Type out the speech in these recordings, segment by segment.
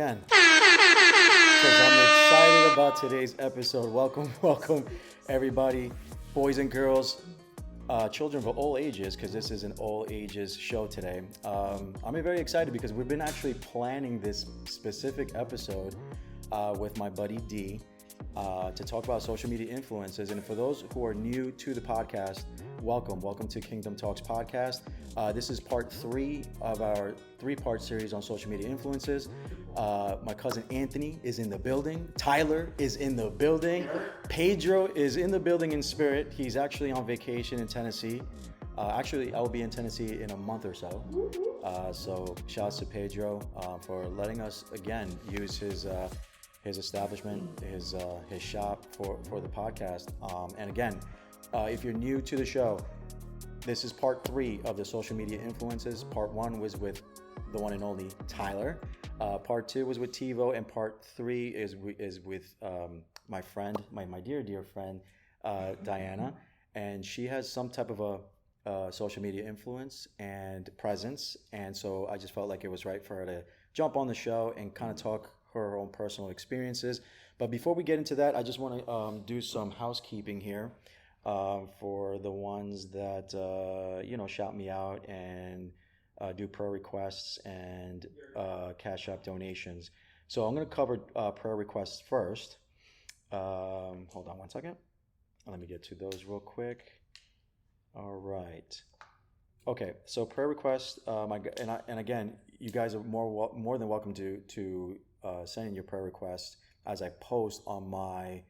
again because I'm excited about today's episode. Welcome, everybody, boys and girls, children of all ages, because this is an all ages show today. I'm very excited because we've been actually planning this specific episode with my buddy D to talk about social media influences. And for those who are new to the podcast, welcome to Kingdomtalks podcast. This is part 3 of our 3-part series on social media influences. My cousin Anthony is in the building. Tyler is in the building. Pedro is in the building in spirit. He's actually on vacation in Tennessee. Actually, I will be in Tennessee in a month or so. So shouts to Pedro for letting us again use his establishment, his shop for the podcast. And again, if you're new to the show, this is part 3 of the social media influences. Part 1 was with the one and only Tyler. Part 2 was with Tivo, and part 3 is with my friend, my dear friend, Diana. And she has some type of a social media influence and presence. And so I just felt like it was right for her to jump on the show and kind of talk her own personal experiences. But before we get into that, I just want to do some housekeeping here for the ones that shout me out and do prayer requests and Cashapp donations. So I'm going to cover prayer requests first. Hold on one second. Let me get to those real quick. All right. Okay, so prayer requests. And again, you guys are more than welcome to send in your prayer requests as I post on my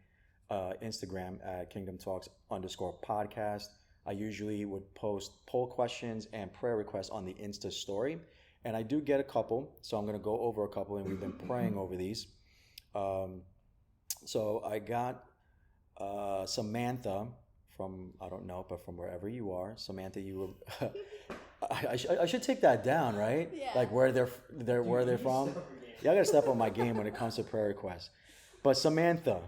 Instagram at KingdomTalks_podcast. I usually would post poll questions and prayer requests on the Insta story. And I do get a couple, so I'm going to go over a couple, and we've been praying over these. So I got Samantha from, I don't know, but from wherever you are. Samantha, you were... I should take that down, right? Yeah. Like where they're from. Yeah, I got to step on my game when it comes to prayer requests. But Samantha,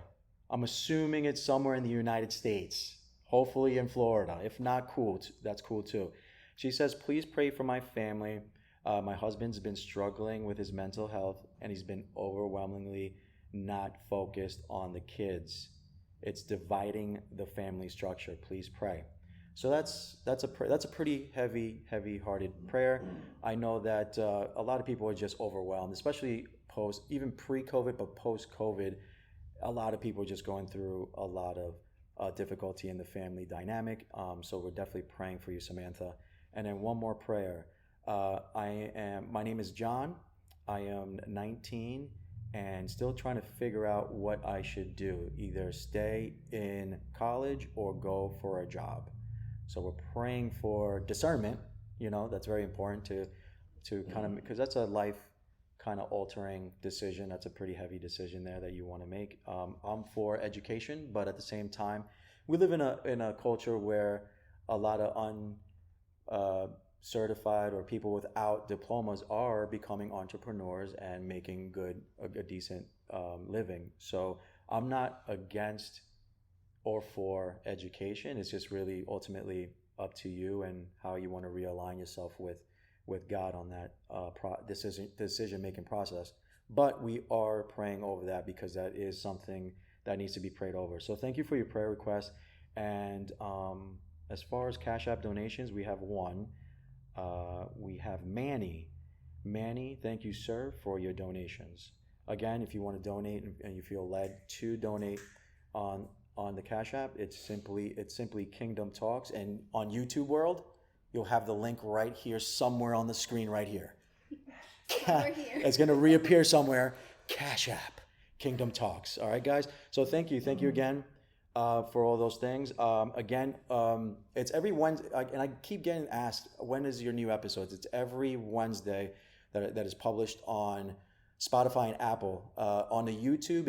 I'm assuming it's somewhere in the United States. Hopefully in Florida. If not, cool. That's cool too. She says, please pray for my family. My husband's been struggling with his mental health, and he's been overwhelmingly not focused on the kids. It's dividing the family structure. Please pray. So that's a pretty heavy-hearted prayer. I know that a lot of people are just overwhelmed, especially even pre-COVID, but post-COVID, a lot of people are just going through a lot of difficulty in the family dynamic. So we're definitely praying for you, Samantha. And then one more prayer. My name is John. I am 19 and still trying to figure out what I should do, either stay in college or go for a job. So we're praying for discernment. That's very important to kind of, because that's a life kind of altering decision. That's a pretty heavy decision there that you want to make. I'm for education, but at the same time, we live in a culture where a lot of uncertified or people without diplomas are becoming entrepreneurs and making a decent living. So I'm not against or for education. It's just really ultimately up to you and how you want to realign yourself with God on that decision-making process. But we are praying over that because that is something that needs to be prayed over. So thank you for your prayer request. And as far as Cash App donations, we have one. We have Manny. Manny, thank you, sir, for your donations. Again, if you want to donate and you feel led to donate on the Cash App, it's simply Kingdom Talks. And on YouTube world, you'll have the link right here, somewhere on the screen right here. It's going to reappear somewhere. Cash App, Kingdom Talks. All right, guys. So thank you again for all those things. Again, it's every Wednesday, and I keep getting asked, when is your new episodes? It's every Wednesday that is published on Spotify and Apple. On the YouTube,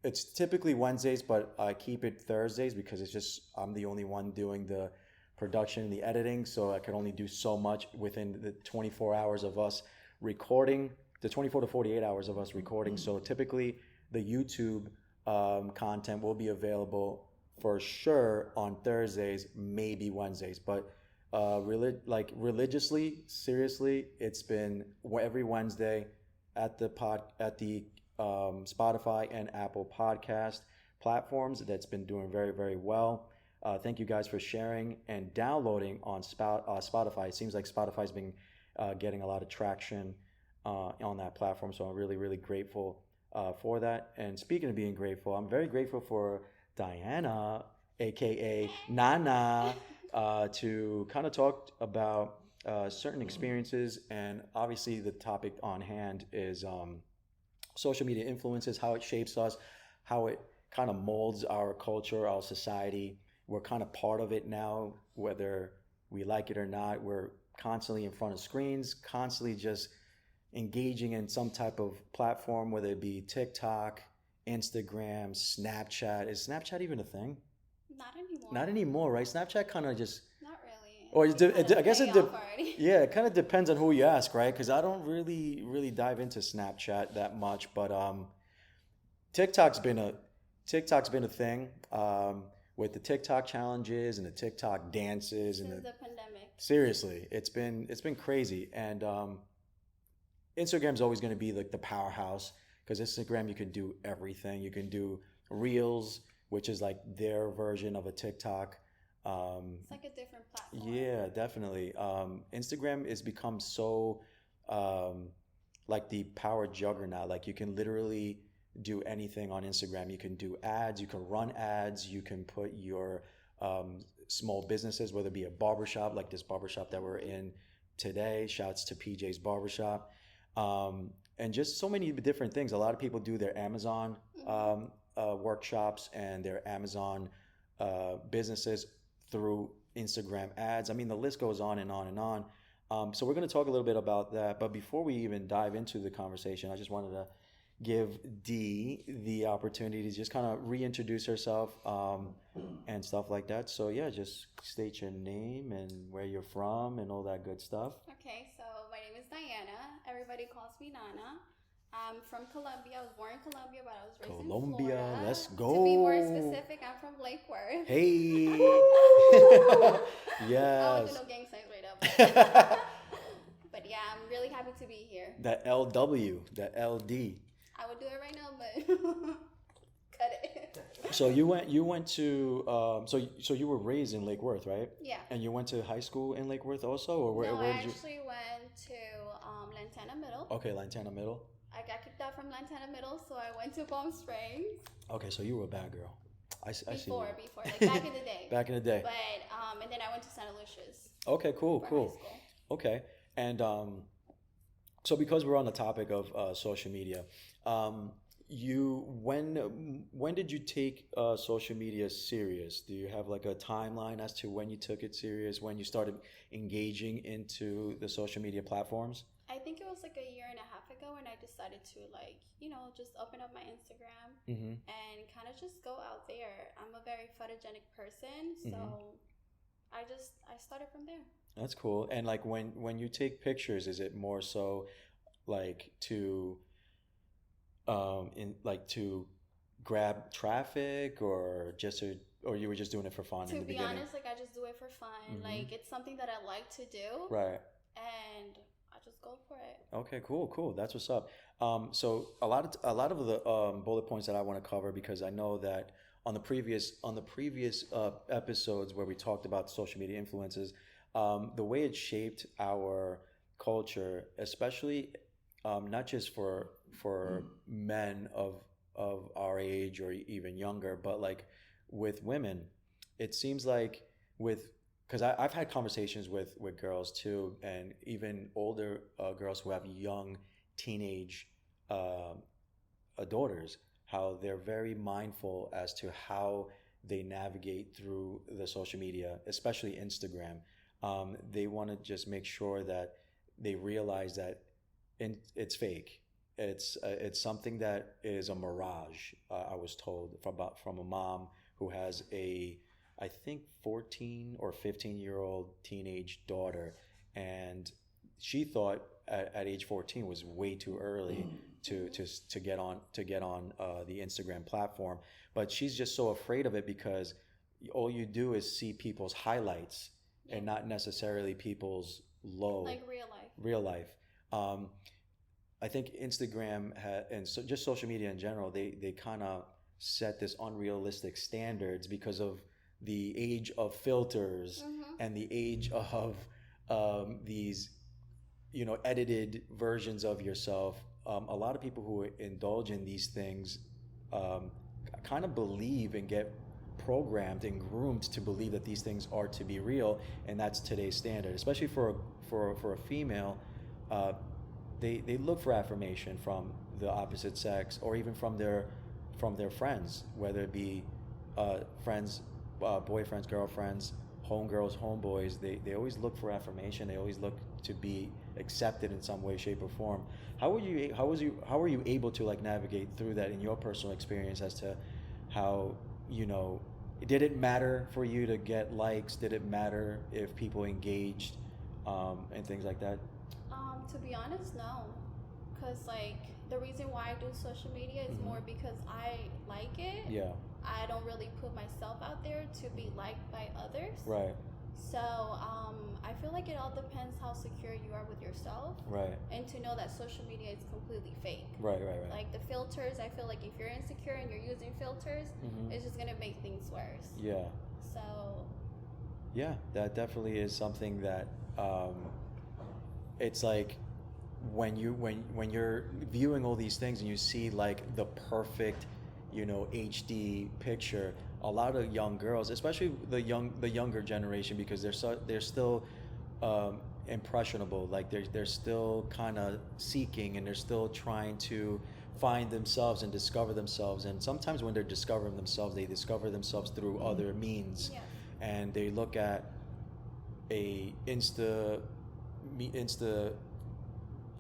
it's typically Wednesdays, but I keep it Thursdays because I'm the only one doing the production and the editing, so I can only do so much within the 24 hours of us recording, the 24 to 48 hours of us recording. So typically the YouTube content will be available for sure on Thursdays, maybe Wednesdays, but religiously, seriously, it's been every Wednesday at the Spotify and Apple podcast platforms. That's been doing very, very well. Thank you guys for sharing and downloading on Spotify. It seems like Spotify's been getting a lot of traction on that platform, so I'm really, really grateful for that. And speaking of being grateful, I'm very grateful for Diana, aka Nana, to kind of talk about certain experiences. And obviously, the topic on hand is social media influences, how it shapes us, how it kind of molds our culture, our society. We're kind of part of it now, whether we like it or not. We're constantly in front of screens, constantly just engaging in some type of platform, whether it be TikTok, Instagram, Snapchat. Is Snapchat even a thing? Not anymore. Not anymore, right? Snapchat kind of just. Not really. Or I guess yeah, it kind of depends on who you ask, right? Because I don't really dive into Snapchat that much, but TikTok's been a TikTok's been a thing with the TikTok challenges and the TikTok dances and Since the pandemic. seriously, it's been crazy. And Instagram's always going to be like the powerhouse because Instagram you can do everything. You can do Reels, which is like their version of a TikTok. It's like a different platform. Yeah, definitely. Instagram has become so like the power juggernaut. Like you can literally do anything on Instagram. You can do ads, you can run ads, you can put your small businesses, whether it be a barbershop, like this barbershop that we're in today. Shouts to PJ's Barbershop. And just so many different things. A lot of people do their Amazon workshops and their Amazon businesses through Instagram ads. I mean, the list goes on and on and on. So we're going to talk a little bit about that. But before we even dive into the conversation, I just wanted to give Dee the opportunity to just kind of reintroduce herself and stuff like that. So yeah, just state your name and where you're from and all that good stuff. Okay, so my name is Diana. Everybody calls me Nana. I'm from Colombia. I was born in Colombia, but I was raised in Florida. Let's go. To be more specific, I'm from Lake Worth. Hey. Yes. I won't do no gang signs right now. But yeah, I'm really happy to be here. That LW, that LD. I would do it right now, but cut it. So you went to so you were raised in Lake Worth, right? Yeah. And you went to high school in Lake Worth also, or where No, where I did you? actually went to Lantana Middle. Okay, Lantana Middle. I got kicked out from Lantana Middle, so I went to Palm Springs. Okay, so you were a bad girl. I see. Before, like back in the day. Back in the day. But and then I went to Santa Lucia's. Okay, cool. For high school. Okay, and so because we're on the topic of social media, you when did you take social media serious? Do you have like a timeline as to when you took it serious, when you started engaging into the social media platforms? I think it was like a year and a half ago when I decided to just open up my Instagram and kind of just go out there. I'm a very photogenic person, so I started from there. That's cool. And like when you take pictures, is it more so like to to grab traffic or or you were just doing it for fun in the beginning? To be honest, like I just do it for fun. Like it's something that I like to do. Right. And I just go for it. Okay, cool. That's what's up. So a lot of the bullet points that I want to cover, because I know that on the previous episodes where we talked about social media influences, the way it shaped our culture, especially not just for men of our age or even younger, but like with women, it seems like because I've had conversations with girls too, and even older girls who have young teenage daughters, how they're very mindful as to how they navigate through the social media, especially Instagram. They want to just make sure that they realize that it's fake. It's something that is a mirage. I was told from a mom who has I think 14 or 15-year-old teenage daughter, and she thought at age 14 was way too early to get on the Instagram platform. But she's just so afraid of it because all you do is see people's highlights and not necessarily people's like real life. I think Instagram and so just social media in general, they kind of set this unrealistic standards because of the age of filters and the age of these, edited versions of yourself. A lot of people who indulge in these things um, kind of believe and get programmed and groomed to believe that these things are to be real, and that's today's standard. Especially for a female, uh, they look for affirmation from the opposite sex or even from their friends, whether it be friends, boyfriends, girlfriends, homegirls, homeboys. They always look for affirmation. They always look to be accepted in some way, shape, or form. How were you able to like navigate through that in your personal experience as to how, did it matter for you to get likes? Did it matter if people engaged and things like that? To be honest, no. Because, like, the reason why I do social media is more because I like it. Yeah. I don't really put myself out there to be liked by others. Right. So, I feel like it all depends how secure you are with yourself. Right. And to know that social media is completely fake. Right. Like, the filters, I feel like if you're insecure and you're using filters, it's just going to make things worse. Yeah. So. Yeah, that definitely is something that it's like when you're viewing all these things and you see like the perfect, HD picture. A lot of young girls, especially the younger generation, because they're still impressionable. Like they're still kind of seeking and they're still trying to find themselves and discover themselves. And sometimes when they're discovering themselves, they discover themselves through other means. Yes. And they look at a Insta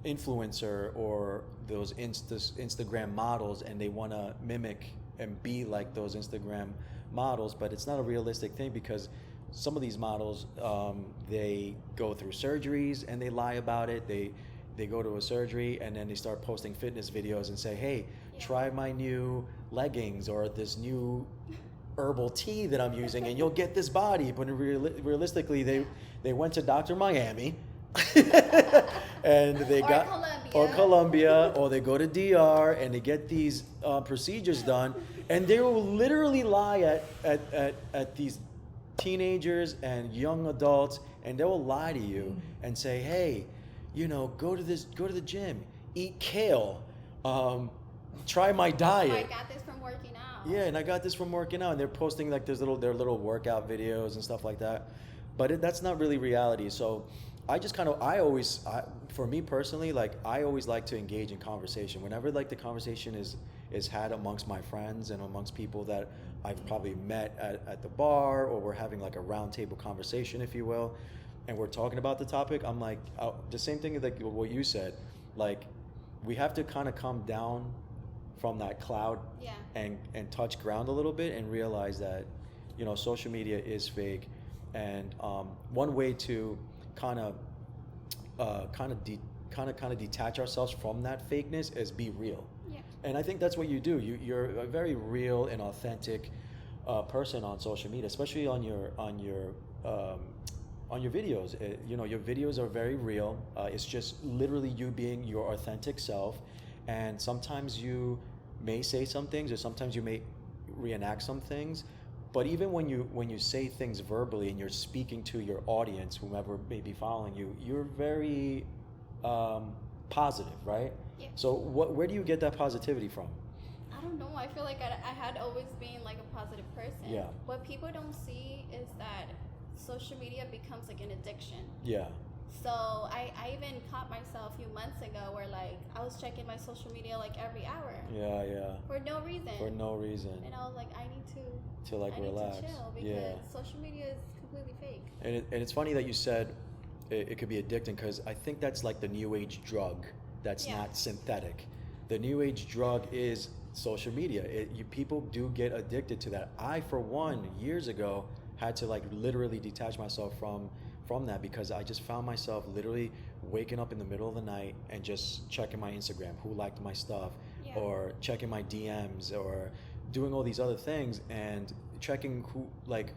influencer or those Instagram models, and they want to mimic and be like those Instagram models, but it's not a realistic thing because some of these models, they go through surgeries and they lie about it. They go to a surgery and then they start posting fitness videos and say, hey, try my new leggings or this new herbal tea that I'm using and you'll get this body. But realistically, they went to Dr. Miami and they got Colombia, or they go to DR and they get these procedures done, and they will literally lie at these teenagers and young adults, and they will lie to you and say, hey, go to the gym, eat kale, try my diet. I got this from working out. Yeah, and I got this from working out, and they're posting like their little workout videos and stuff like that, but that's not really reality. So for me personally, like I always like to engage in conversation. Whenever like the conversation is had amongst my friends and amongst people that I've probably met at the bar, or we're having like a round table conversation, if you will, and we're talking about the topic, I'm like, the same thing like what you said, like we have to kind of come down from that cloud and touch ground a little bit and realize that, social media is fake. And one way to kind of detach ourselves from that fakeness is be real. Yeah. And I think that's what you do. You're a very real and authentic person on social media, especially on your videos. Your videos are very real. It's just literally you being your authentic self. And sometimes you may say some things, or sometimes you may reenact some things. But even when you say things verbally and you're speaking to your audience, whomever may be following you, you're very positive, right? Yeah. So where do you get that positivity from? I don't know. I feel like I had always been like a positive person. Yeah. What people don't see is that social media becomes like an addiction. Yeah. So I even caught myself a few months ago where like I was checking my social media like every hour. Yeah. For no reason. And I was like, I need to relax. Need to chill because social media is completely fake. And it's funny that you said it could be addicting, because I think that's like the new age drug that's not synthetic. The new age drug is social media. People do get addicted to that. I, for one, years ago had to like literally detach myself from that, because I just found myself literally waking up in the middle of the night and just checking my Instagram, who liked my stuff, or checking my DMs, or doing all these other things and checking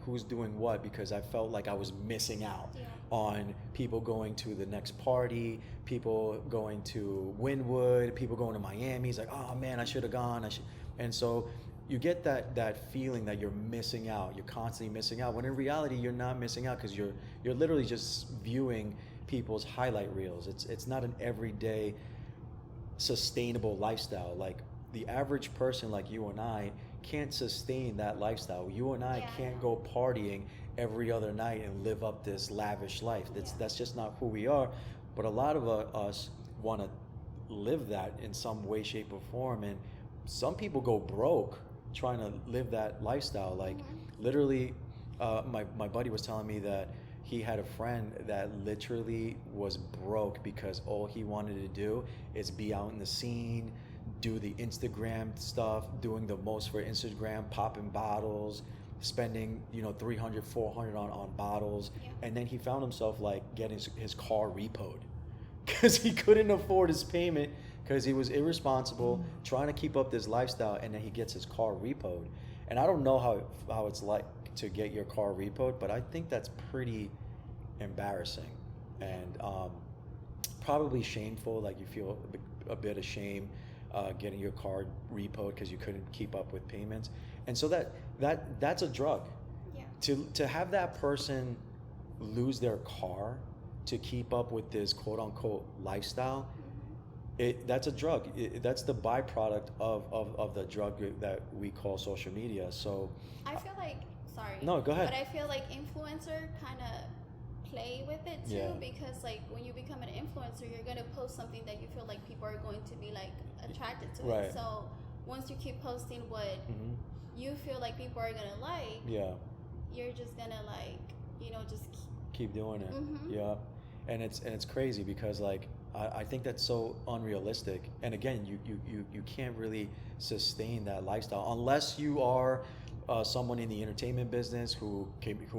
who's doing what, because I felt like I was missing out. on people going to the next party, people going to Wynwood, people going to Miami. He's like, oh man, I should have gone. And so you get that feeling that you're missing out. You're constantly missing out. When in reality, you're not missing out because you're literally just viewing people's highlight reels. It's not an everyday sustainable lifestyle. Like the average person like you and I can't sustain that lifestyle. You and I can't go partying every other night and live up this lavish life. That's just not who we are. But a lot of us want to live that in some way, shape, or form. And some people go broke trying to live that lifestyle. Like literally, my buddy was telling me that he had a friend that literally was broke because all he wanted to do is be out in the scene, do the Instagram stuff, doing the most for Instagram, popping bottles, spending $300, $400 on bottles. And then he found himself like getting his car repoed because he couldn't afford his payment because he was irresponsible, trying to keep up this lifestyle, and then he gets his car repoed. And I don't know how it's like to get your car repoed, but I think that's pretty embarrassing and probably shameful. Like you feel a bit of shame getting your car repoed because you couldn't keep up with payments. And so that's a drug. To have that person lose their car to keep up with this quote unquote lifestyle, that's a drug. That's the byproduct of the drug that we call social media. So I feel like, sorry. No, go ahead. But I feel like influencer kind of play with it too, because like when you become an influencer, you're going to post something that you feel like people are going to be like attracted to it. So once you keep posting what you feel like people are going to like, you're just going to like, just keep doing it. And it's crazy because like I think that's so unrealistic. And again, you can't really sustain that lifestyle unless you are someone in the entertainment business who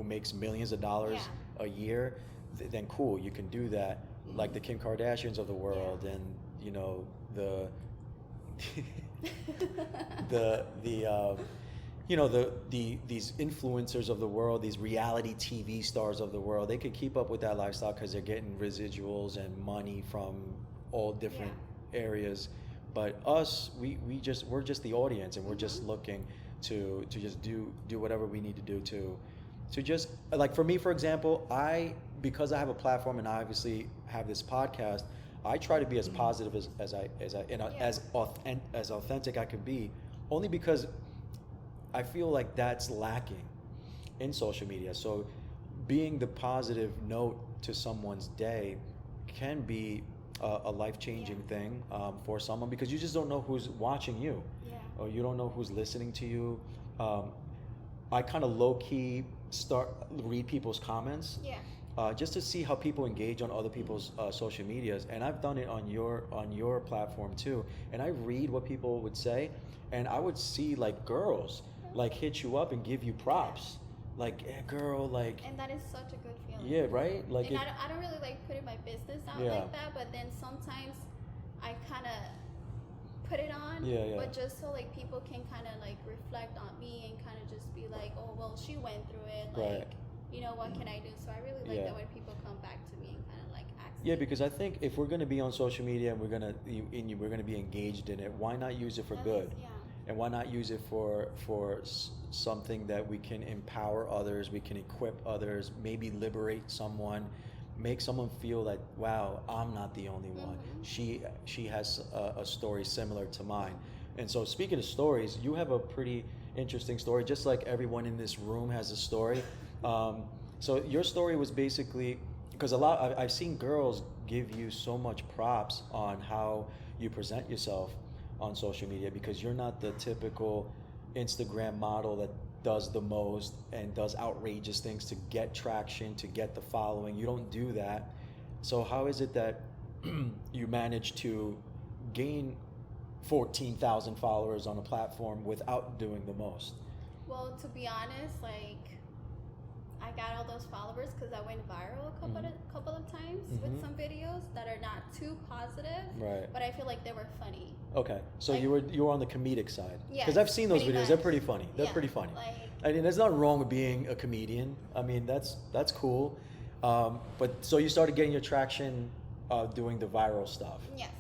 makes millions of dollars a year. Then cool, you can do that, like the Kim Kardashians of the world, and these influencers of the world, these reality TV stars of the world. They could keep up with that lifestyle because they're getting residuals and money from all different areas. But us, we're just the audience, and we're just looking to just do whatever we need to do to just, like for me, for example, because I have a platform and I obviously have this podcast, I try to be as positive as authentic I could be, only because I feel like that's lacking in social media. So being the positive note to someone's day can be a life-changing thing for someone, because you just don't know who's watching you, or you don't know who's listening to you. I kind of low-key read people's comments just to see how people engage on other people's social medias, and I've done it on your platform too. And I read what people would say, and I would see like girls like hit you up and give you props, like, hey, girl, like. And that is such a good feeling. Yeah, right. Like, and I don't really like putting my business out like that, but then sometimes I kind of put it on, but just so like people can kind of like reflect on me and kind of just be like, oh well, she went through it, like, what can I do? So I really like that when people come back to me and kind of like ask me. Because I think if we're going to be on social media and we're going to be engaged in it, why not use it for good? And why not use it for something that we can empower others, we can equip others, maybe liberate someone, make someone feel that, wow, I'm not the only one. She has a story similar to mine. And so speaking of stories, you have a pretty interesting story, just like everyone in this room has a story. So your story was basically, because I've seen girls give you so much props on how you present yourself on social media, because you're not the typical Instagram model that does the most and does outrageous things to get traction, to get the following. You don't do that. So how is it that you manage to gain 14,000 followers on a platform without doing the most? Well, to be honest, like, I got all those followers because I went viral a couple of times with some videos that are not too positive, but I feel like they were funny. Okay, so like, you were on the comedic side. Because I've seen those videos. Much. They're pretty funny. They're pretty funny. Like, I mean, there's nothing wrong with being a comedian. I mean, that's cool. But so you started getting your traction doing the viral stuff. Yes.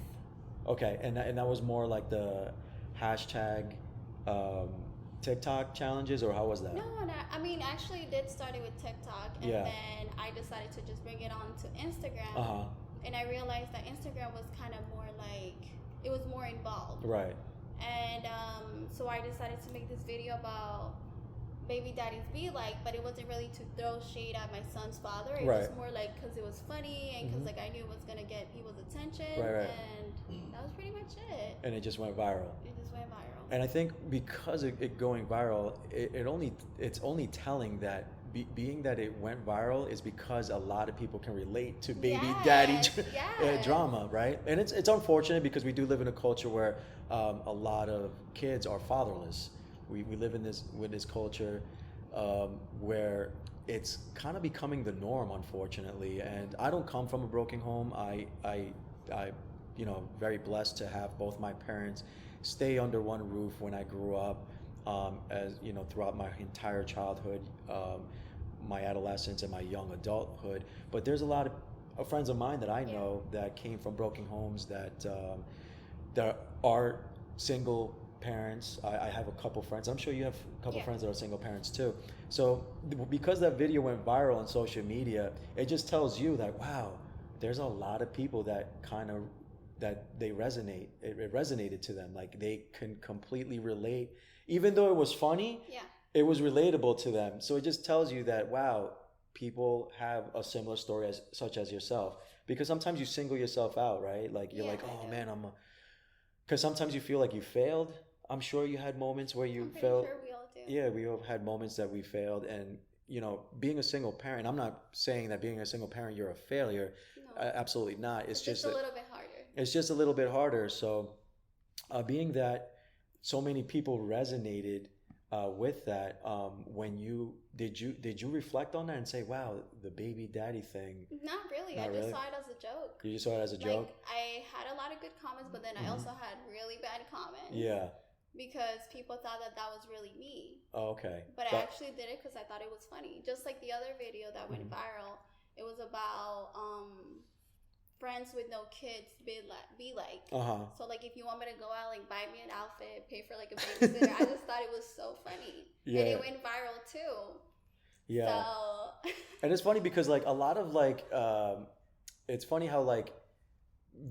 Okay, and that was more like the hashtag um, TikTok challenges, or how was that? No, I mean, actually, it did start it with TikTok, and Yeah. then I decided to just bring it on to Instagram. Uh-huh. And I realized that Instagram was kind of more like, it was more involved. Right. And so I decided to make this video about baby daddies be like, but it wasn't really to throw shade at my son's father. It was more like because it was funny and because like I knew it was gonna get people's attention. Right. And that was pretty much it. And it just went viral. It just went viral. And I think because of it going viral, it's only telling that being that it went viral is because a lot of people can relate to baby daddy drama, right? And it's unfortunate because we do live in a culture where a lot of kids are fatherless. We live in this culture where it's kind of becoming the norm, unfortunately. And I don't come from a broken home. I very blessed to have both my parents stay under one roof when I grew up, as you know, throughout my entire childhood, my adolescence and my young adulthood. But there's a lot of friends of mine that I know that came from broken homes that are single parents. I have a couple friends. I'm sure you have a couple friends that are single parents too. So because that video went viral on social media, it just tells you that, wow, there's a lot of people that they resonate. It resonated to them. Like they can completely relate. Even though it was funny, it was relatable to them. So it just tells you that, wow, people have a similar story such as yourself. Because sometimes you single yourself out, right? Like you're like, oh man, because sometimes you feel like you failed. I'm sure you had moments where you failed. Sure we all do. Yeah, we all had moments that we failed. And, you know, being a single parent, I'm not saying that being a single parent, you're a failure. No. Absolutely not. It's just a little bit harder. It's just a little bit harder. So being that so many people resonated with that, did you reflect on that and say, wow, the baby daddy thing? Not really. I just saw it as a joke. You just saw it as a joke? I had a lot of good comments, but then I also had really bad comments. Yeah. Because people thought that was really me. Oh, okay. But I actually did it because I thought it was funny. Just like the other video that went viral, it was about friends with no kids be like. So like if you want me to go out, like buy me an outfit, pay for like a babysitter. I just thought it was so funny. Yeah. And it went viral too. Yeah. So and it's funny because like a lot of like it's funny how like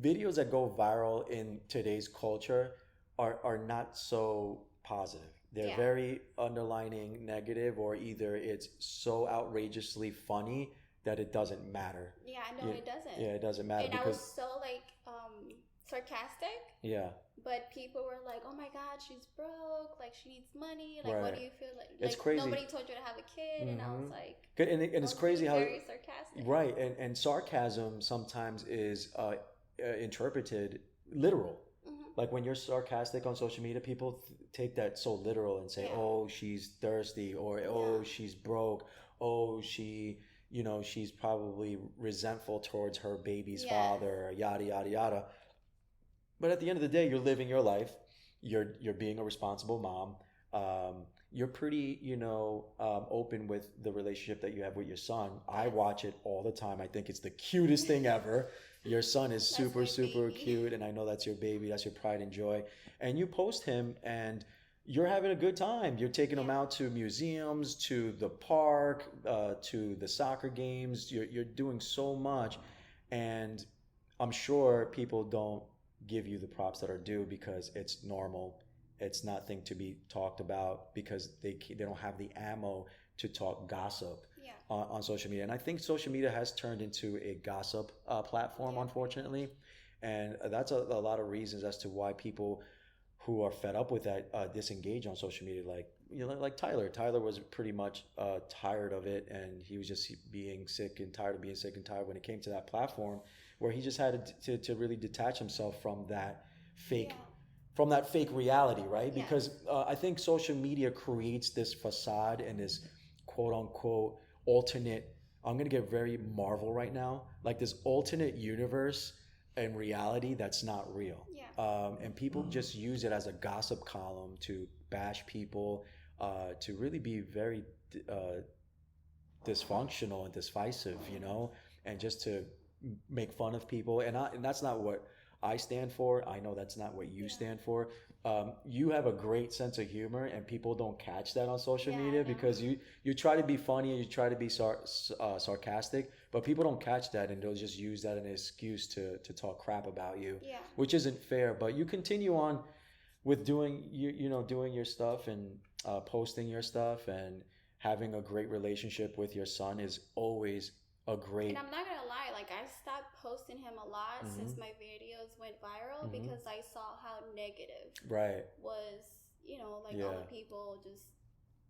videos that go viral in today's culture are not so positive. They're very underlining negative, or either it's so outrageously funny that it doesn't matter. Yeah, no, it doesn't. Yeah, it doesn't matter. And I was so like sarcastic. Yeah. But people were like, "Oh my God, she's broke. Like she needs money. Like what do you feel like? It's crazy. Nobody told you to have a kid." And I was like, and it's crazy how very sarcastic. Right, and sarcasm sometimes is interpreted literal. Like when you're sarcastic on social media, people take that so literal and say, "Oh, she's thirsty," or "Oh, she's broke," "Oh, she's probably resentful towards her baby's father," yada yada yada. But at the end of the day, you're living your life. You're being a responsible mom. You're pretty, open with the relationship that you have with your son. I watch it all the time. I think it's the cutest thing ever. Your son is super cute, and I know that's your baby. That's your pride and joy. And you post him, and you're having a good time. You're taking him out to museums, to the park, to the soccer games. You're doing so much, and I'm sure people don't give you the props that are due because it's normal. It's nothing to be talked about because they don't have the ammo to talk gossip on social media. And I think social media has turned into a gossip platform, unfortunately. And that's a lot of reasons as to why people who are fed up with that disengage on social media. Like Tyler. Tyler was pretty much tired of it, and he was just being sick and tired of being sick and tired when it came to that platform, where he just had to really detach himself from that fake reality, right? Because I think social media creates this facade and this quote unquote alternate, I'm going to get very Marvel right now, like this alternate universe and reality that's not real. And people just use it as a gossip column to bash people, to really be very dysfunctional and divisive, you know, and just to make fun of people. And that's not what I stand for. I know that's not what you Yeah. stand for. You have a great sense of humor, and people don't catch that on social Yeah, I media know. because you try to be funny and you try to be sarcastic, but people don't catch that, and they'll just use that as an excuse to talk crap about you, Yeah. which isn't fair. But you continue on with doing your stuff and posting your stuff and having a great relationship with your son is always a great. And I'm not gonna lie, like I stopped posting him a lot Mm-hmm. since my videos went viral Mm-hmm. because I saw how negative Right. was, like all Yeah. the people just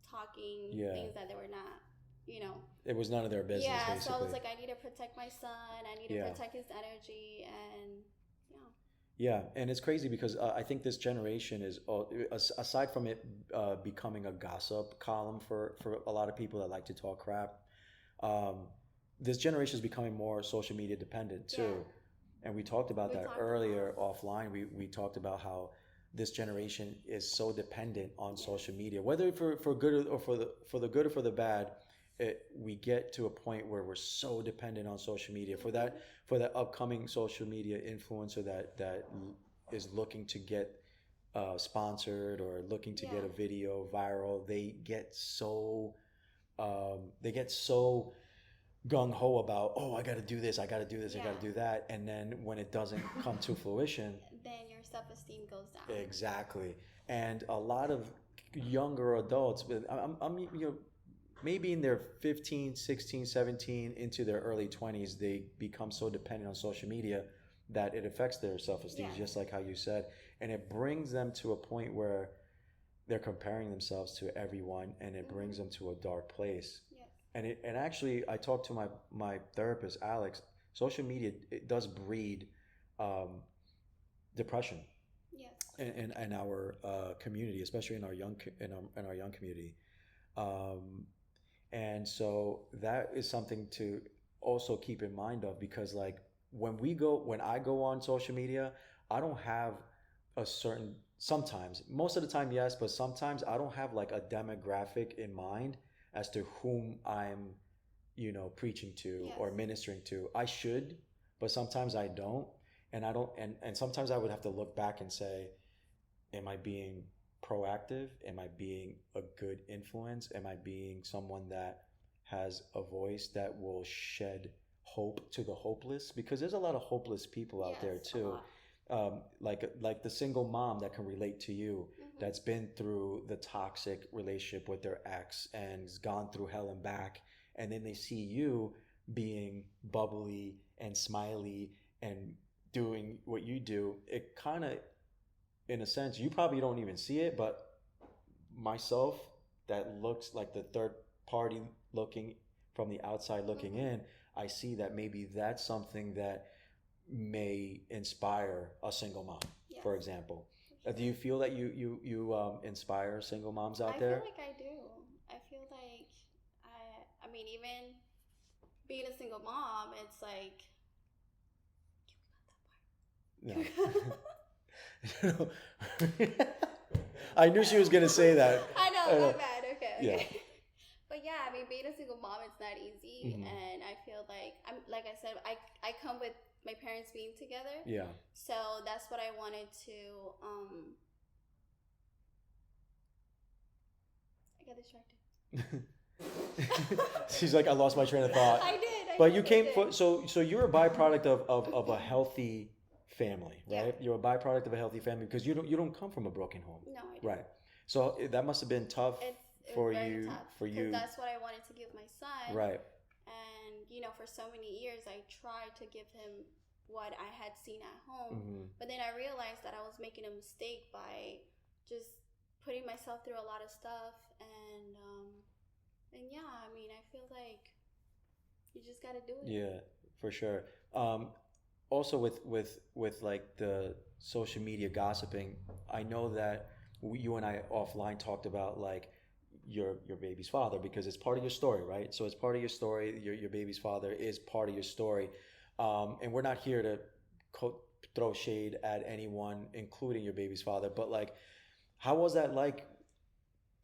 talking Yeah. things that they were not, you know. It was none of their business, Yeah, so I basically. was like, I need to protect my son. I need to Yeah. protect his energy, and yeah. Yeah, and it's crazy because I think this generation is, aside from it becoming a gossip column for a lot of people that like to talk crap, um, this generation is becoming more social media dependent too. Yeah. And we talked about We that talked earlier about offline. We talked about how this generation is so dependent on Yeah. social media, whether for good or for the good or for the bad. We get to a point where we're so dependent on social media for that upcoming social media influencer that is looking to get sponsored or looking to get Yeah. a video viral. They get so gung ho about, oh, I got to do this, I got to do this, I got to Yeah. do that, and then when it doesn't come to fruition, Then your self-esteem goes down. exactly. And a lot of younger adults, but I'm maybe in their 15, 16, 17 into their early 20s, they become so dependent on social media that it affects their self-esteem, Yes. just like how you said, and it brings them to a point where they're comparing themselves to everyone, and it brings them to a dark place. Yes. And actually, I talked to my therapist, Alex. Social media, it does breed depression Yes. in our community, especially in our young community. Um, and so that is something to also keep in mind of, because like when I go on social media, I don't have a certain, sometimes, most of the time yes, but sometimes I don't have like a demographic in mind as to whom I'm, preaching to Yes. or ministering to. I should, but sometimes I don't. And I don't, and sometimes I would have to look back and say, am I being proactive? Am I being a good influence? Am I being someone that has a voice that will shed hope to the hopeless? Because there's a lot of hopeless people out there Yes, a too. lot. Like the single mom that can relate to you, Mhm. that's been through the toxic relationship with their ex and has gone through hell and back, and then they see you being bubbly and smiley and doing what you do. It kind of, in a sense, you probably don't even see it, but myself, that looks like the third party looking from the outside looking Mhm. in, I see that maybe that's something that may inspire a single mom, Yes. for example. For Do you sure. feel that you inspire single moms out I there? feel like I do. I feel like I mean, even being a single mom, it's like, No. I knew she was gonna say that. I know, my bad. Okay. Yeah. But yeah, I mean, being a single mom, it's not easy, Mhm. and I feel like like I said, I come with my parents being together, Yeah. so that's what I wanted to. I got distracted. She's like, I lost my train of thought. I did. But you came so you're a byproduct of a healthy family, right? Yeah. You're a byproduct of a healthy family because you don't come from a broken home. No, I didn't. Right. So that must have been tough It for was very you tough, for 'cause you. that's what I wanted to give my son. Right. And for so many years, I tried to give him what I had seen at home, Mhm. but then I realized that I was making a mistake by just putting myself through a lot of stuff, and yeah, I mean, I feel like you just gotta do it. Yeah, for sure. Also with like the social media gossiping, I know that you and I offline talked about like your baby's father, because it's part of your story, right? So it's part of your story. Your baby's father is part of your story, and we're not here to throw shade at anyone, including your baby's father. But like, how was that like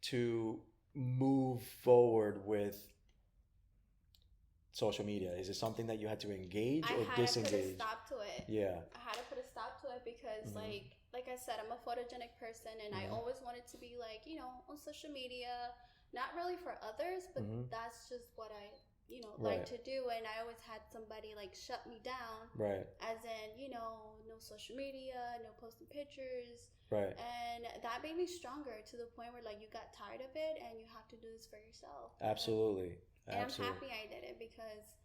to move forward with social media? Is it something that you had to engage or I had disengage? to put a stop to it. Yeah. I had to put a stop to it because, like I said, I'm a photogenic person, and I always wanted to be like, on social media, not really for others, but that's just what I, like to do. And I always had somebody like shut me down, right? As in, no social media, no posting pictures, right? And that made me stronger to the point where like you got tired of it and you have to do this for yourself. Absolutely. And I'm happy I did it because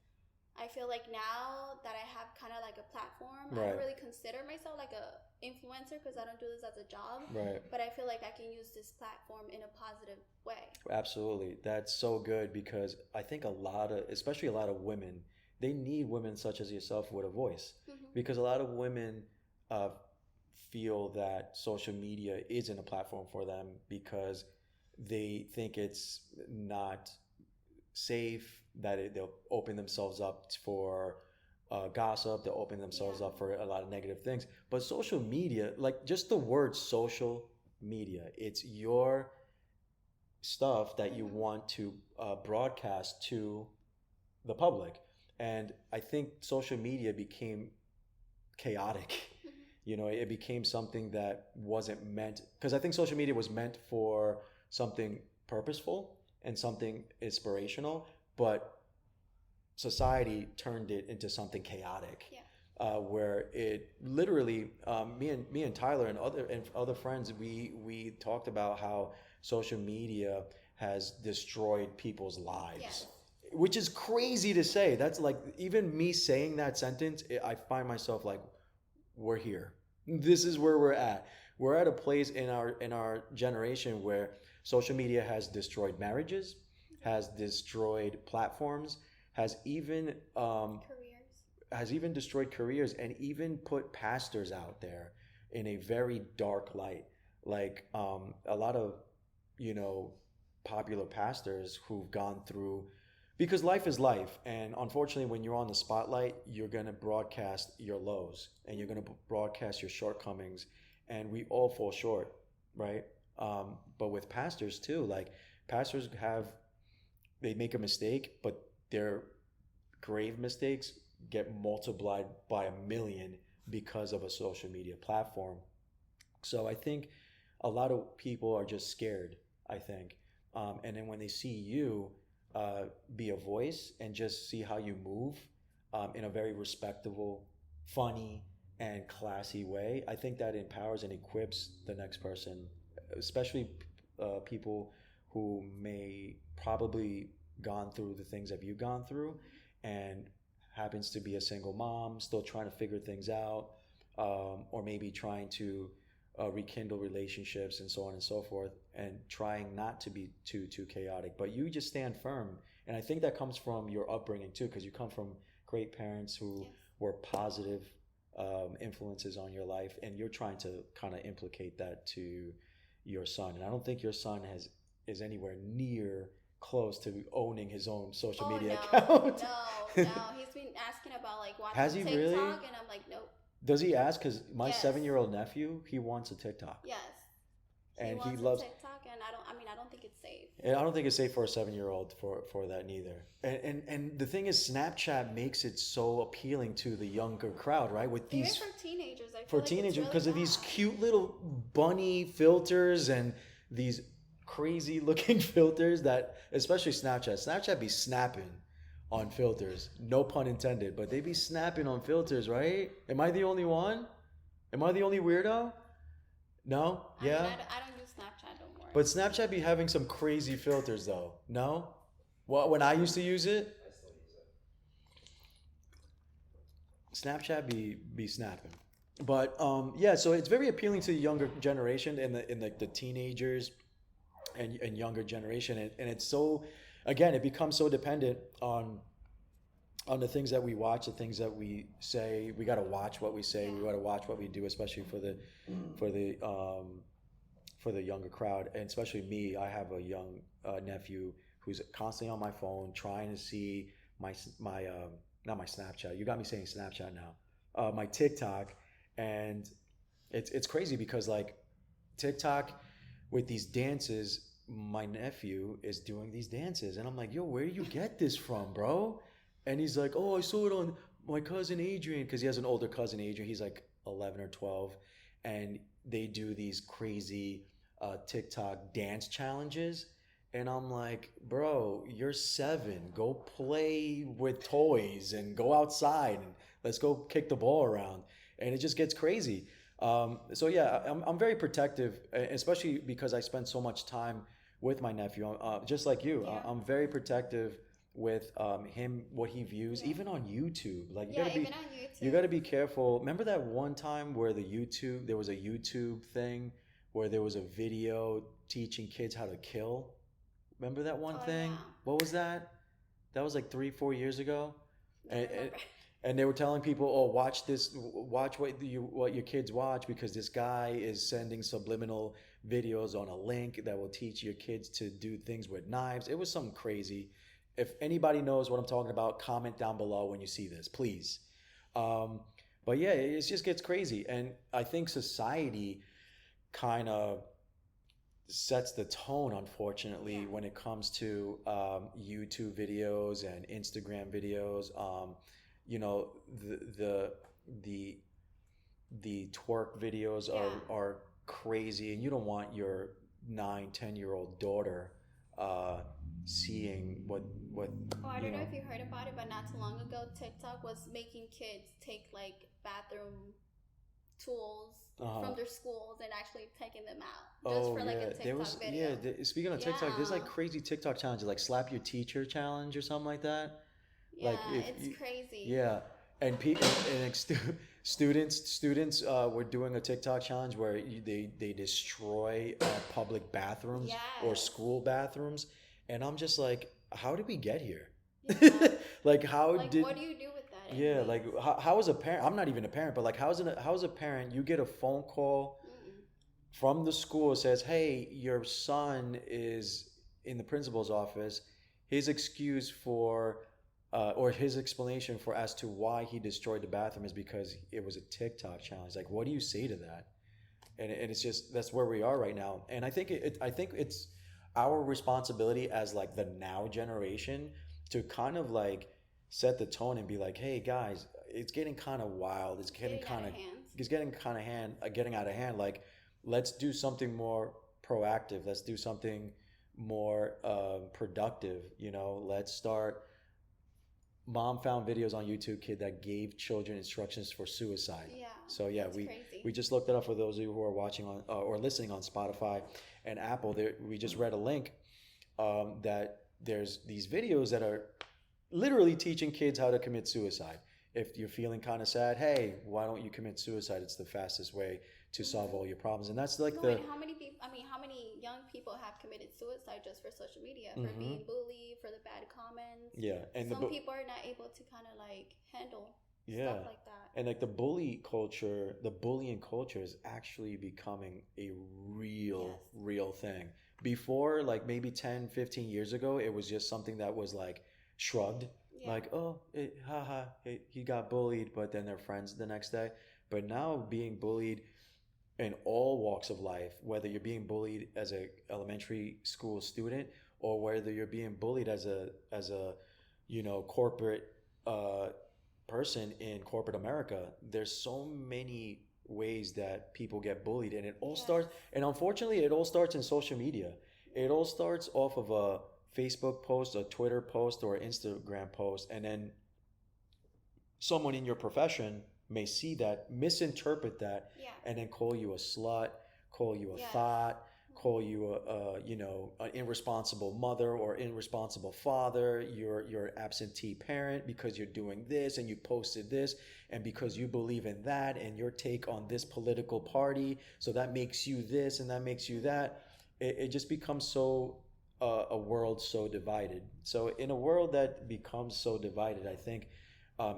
I feel like now that I have kind of like a platform, I don't really consider myself like a influencer because I don't do this as a job. Right. But I feel like I can use this platform in a positive way. Absolutely. That's so good because I think especially a lot of women, they need women such as yourself with a voice. Because a lot of women feel that social media isn't a platform for them because they think it's not safe, that they'll open themselves up for gossip, they'll open themselves up for a lot of negative things. But social media, like just the word social media, it's your stuff that you want to broadcast to the public. And I think social media became chaotic. It became something that wasn't meant, because I think social media was meant for something purposeful and something inspirational, but society turned it into something chaotic. Where it literally, me and Tyler and other friends, we talked about how social media has destroyed people's lives, which is crazy to say. That's like, even me saying that sentence, I find myself like, we're here. This is where we're at. We're at a place in our generation where social media has destroyed marriages, has destroyed platforms, has even destroyed careers, and even put pastors out there in a very dark light. Like a lot of popular pastors who've gone through, because life is life, and unfortunately when you're on the spotlight, you're going to broadcast your lows and you're going to broadcast your shortcomings, and we all fall short, right? But with pastors too, like pastors they make a mistake, but their grave mistakes get multiplied by 1,000,000 because of a social media platform. So I think a lot of people are just scared, I think. And then when they see you be a voice and just see how you move in a very respectable, funny, and classy way, I think that empowers and equips the next person, especially people who may probably gone through the things that you've gone through and happens to be a single mom still trying to figure things out, or maybe trying to rekindle relationships and so on and so forth, and trying not to be too chaotic. But you just stand firm, and I think that comes from your upbringing too, because you come from great parents who were positive influences on your life, and you're trying to kind of implicate that to your son. And I don't think your son is anywhere near close to owning his own social media account. No. He's been asking about like watching Has he TikTok, really? and I'm like, nope. Does he ask? Because my 7-year-old nephew, he wants a TikTok. Yes. And he loves TikTok, and I don't think it's safe. And I don't think it's safe for a 7-year-old for that neither. And the thing is, Snapchat makes it so appealing to the younger crowd, right? With these even for teenagers, because of these cute little bunny filters and these crazy looking filters that, especially Snapchat be snapping on filters. No pun intended, but they be snapping on filters, right? Am I the only one? Am I the only weirdo? No? Yeah? I don't use Snapchat, don't worry. But Snapchat be having some crazy filters though. No? Well, when I used to use it, I still use it. Snapchat be snapping. But yeah, so it's very appealing to the younger generation and the teenagers and younger generation, and it's so, again, it becomes so dependent on the things that we watch, the things that we say. We got to watch what we say. We got to watch what we do, especially for the younger crowd, and especially me. I have a young nephew who's constantly on my phone trying to see my not my Snapchat. You got me saying Snapchat now. My TikTok, and it's crazy because like TikTok with these dances, my nephew is doing these dances, and I'm like, yo, where do you get this from, bro? And he's like, oh, I saw it on my cousin Adrian, because he has an older cousin Adrian. He's like 11 or 12, and they do these crazy TikTok dance challenges. And I'm like, bro, you're 7. Go play with toys and go outside and let's go kick the ball around. And it just gets crazy. So yeah, I'm very protective, especially because I spend so much time with my nephew. Just like you, Yeah. I'm very protective with him, what he views, Yeah. even on YouTube. Like Yeah, even on YouTube. you got to be careful. Remember that one time where there was a YouTube thing where there was a video teaching kids how to kill? Remember that one thing? Yeah. What was that? That was like 3-4 years ago. And, Remember. and they were telling people, "Oh, watch this. Watch what your kids watch, because this guy is sending subliminal videos on a link that will teach your kids to do things with knives." It was something crazy. If anybody knows what I'm talking about, comment down below when you see this, please. But yeah, it just gets crazy, and I think society kind of sets the tone, unfortunately, Yeah. when it comes to YouTube videos and Instagram videos. You know, the the twerk videos Yeah. are crazy, and you don't want your 9-10-year-old daughter seeing what Oh, I you don't know know. if you heard about it, but not too long ago, TikTok was making kids take like bathroom tools from their schools and actually taking them out just for like a TikTok there was video. speaking of TikTok, there's like Yeah. crazy TikTok challenges, like slap your teacher challenge or something like that. Yeah, Like if it's you, crazy. yeah, and people and like students were doing a TikTok challenge where they destroy public bathrooms or Yes. school bathrooms, and I'm just like, how did we get here? Yeah. Like how Like, did what do you do with that? yeah, anyways? like how is a parent? I'm not even a parent, but like how's a parent? You get a phone call Mm-mm. from the school that says, "Hey, your son is in the principal's office. His excuse for or his explanation for as to why he destroyed the bathroom is because it was a TikTok challenge." Like, what do you say to that? And it's just that's where we are right now. And I think it's our responsibility as like the now generation to kind of like set the tone and be like, hey guys, it's getting kind of wild. It's getting Getting out kind of of hand. getting out of hand. Like, let's do something more proactive. Let's do something more productive. You know, let's start. Mom found videos on YouTube, kid that gave children instructions for suicide. Yeah. So yeah, That's we crazy. we just looked it up for those of you who are watching on or listening on Spotify and Apple. There, we just read a link that there's these videos that are literally teaching kids how to commit suicide. If you're feeling kind of sad, hey, why don't you commit suicide? It's the fastest way to solve all your problems. And that's like No, the and how many people? I mean, how many young people have committed suicide just for social media, for Mhm. being bullied, for the bad comments? yeah, and Some people are not able to kind of like handle yeah, stuff like that. and like the bullying culture is actually becoming a Yes. real thing. Before, like maybe 10, 15 years ago, it was just something that was like shrugged, Yeah. like, oh, haha, he got bullied, but then they're friends the next day. But now being bullied in all walks of life, whether you're being bullied as a elementary school student or whether you're being bullied as a corporate uh, person in corporate America, there's so many ways that people get bullied, and it all Yes. starts. And unfortunately, it all starts in social media. It all starts off of a Facebook post, a Twitter post, or an Instagram post, and then someone in your profession may see that, misinterpret that, Yeah. and then call you a slut, call you a Yes. thought, call you an irresponsible mother or irresponsible father. You're an absentee parent because you're doing this and you posted this, and because you believe in that and your take on this political party, so that makes you this and that makes you that. It just becomes so a world so divided. So in a world that becomes so divided, I think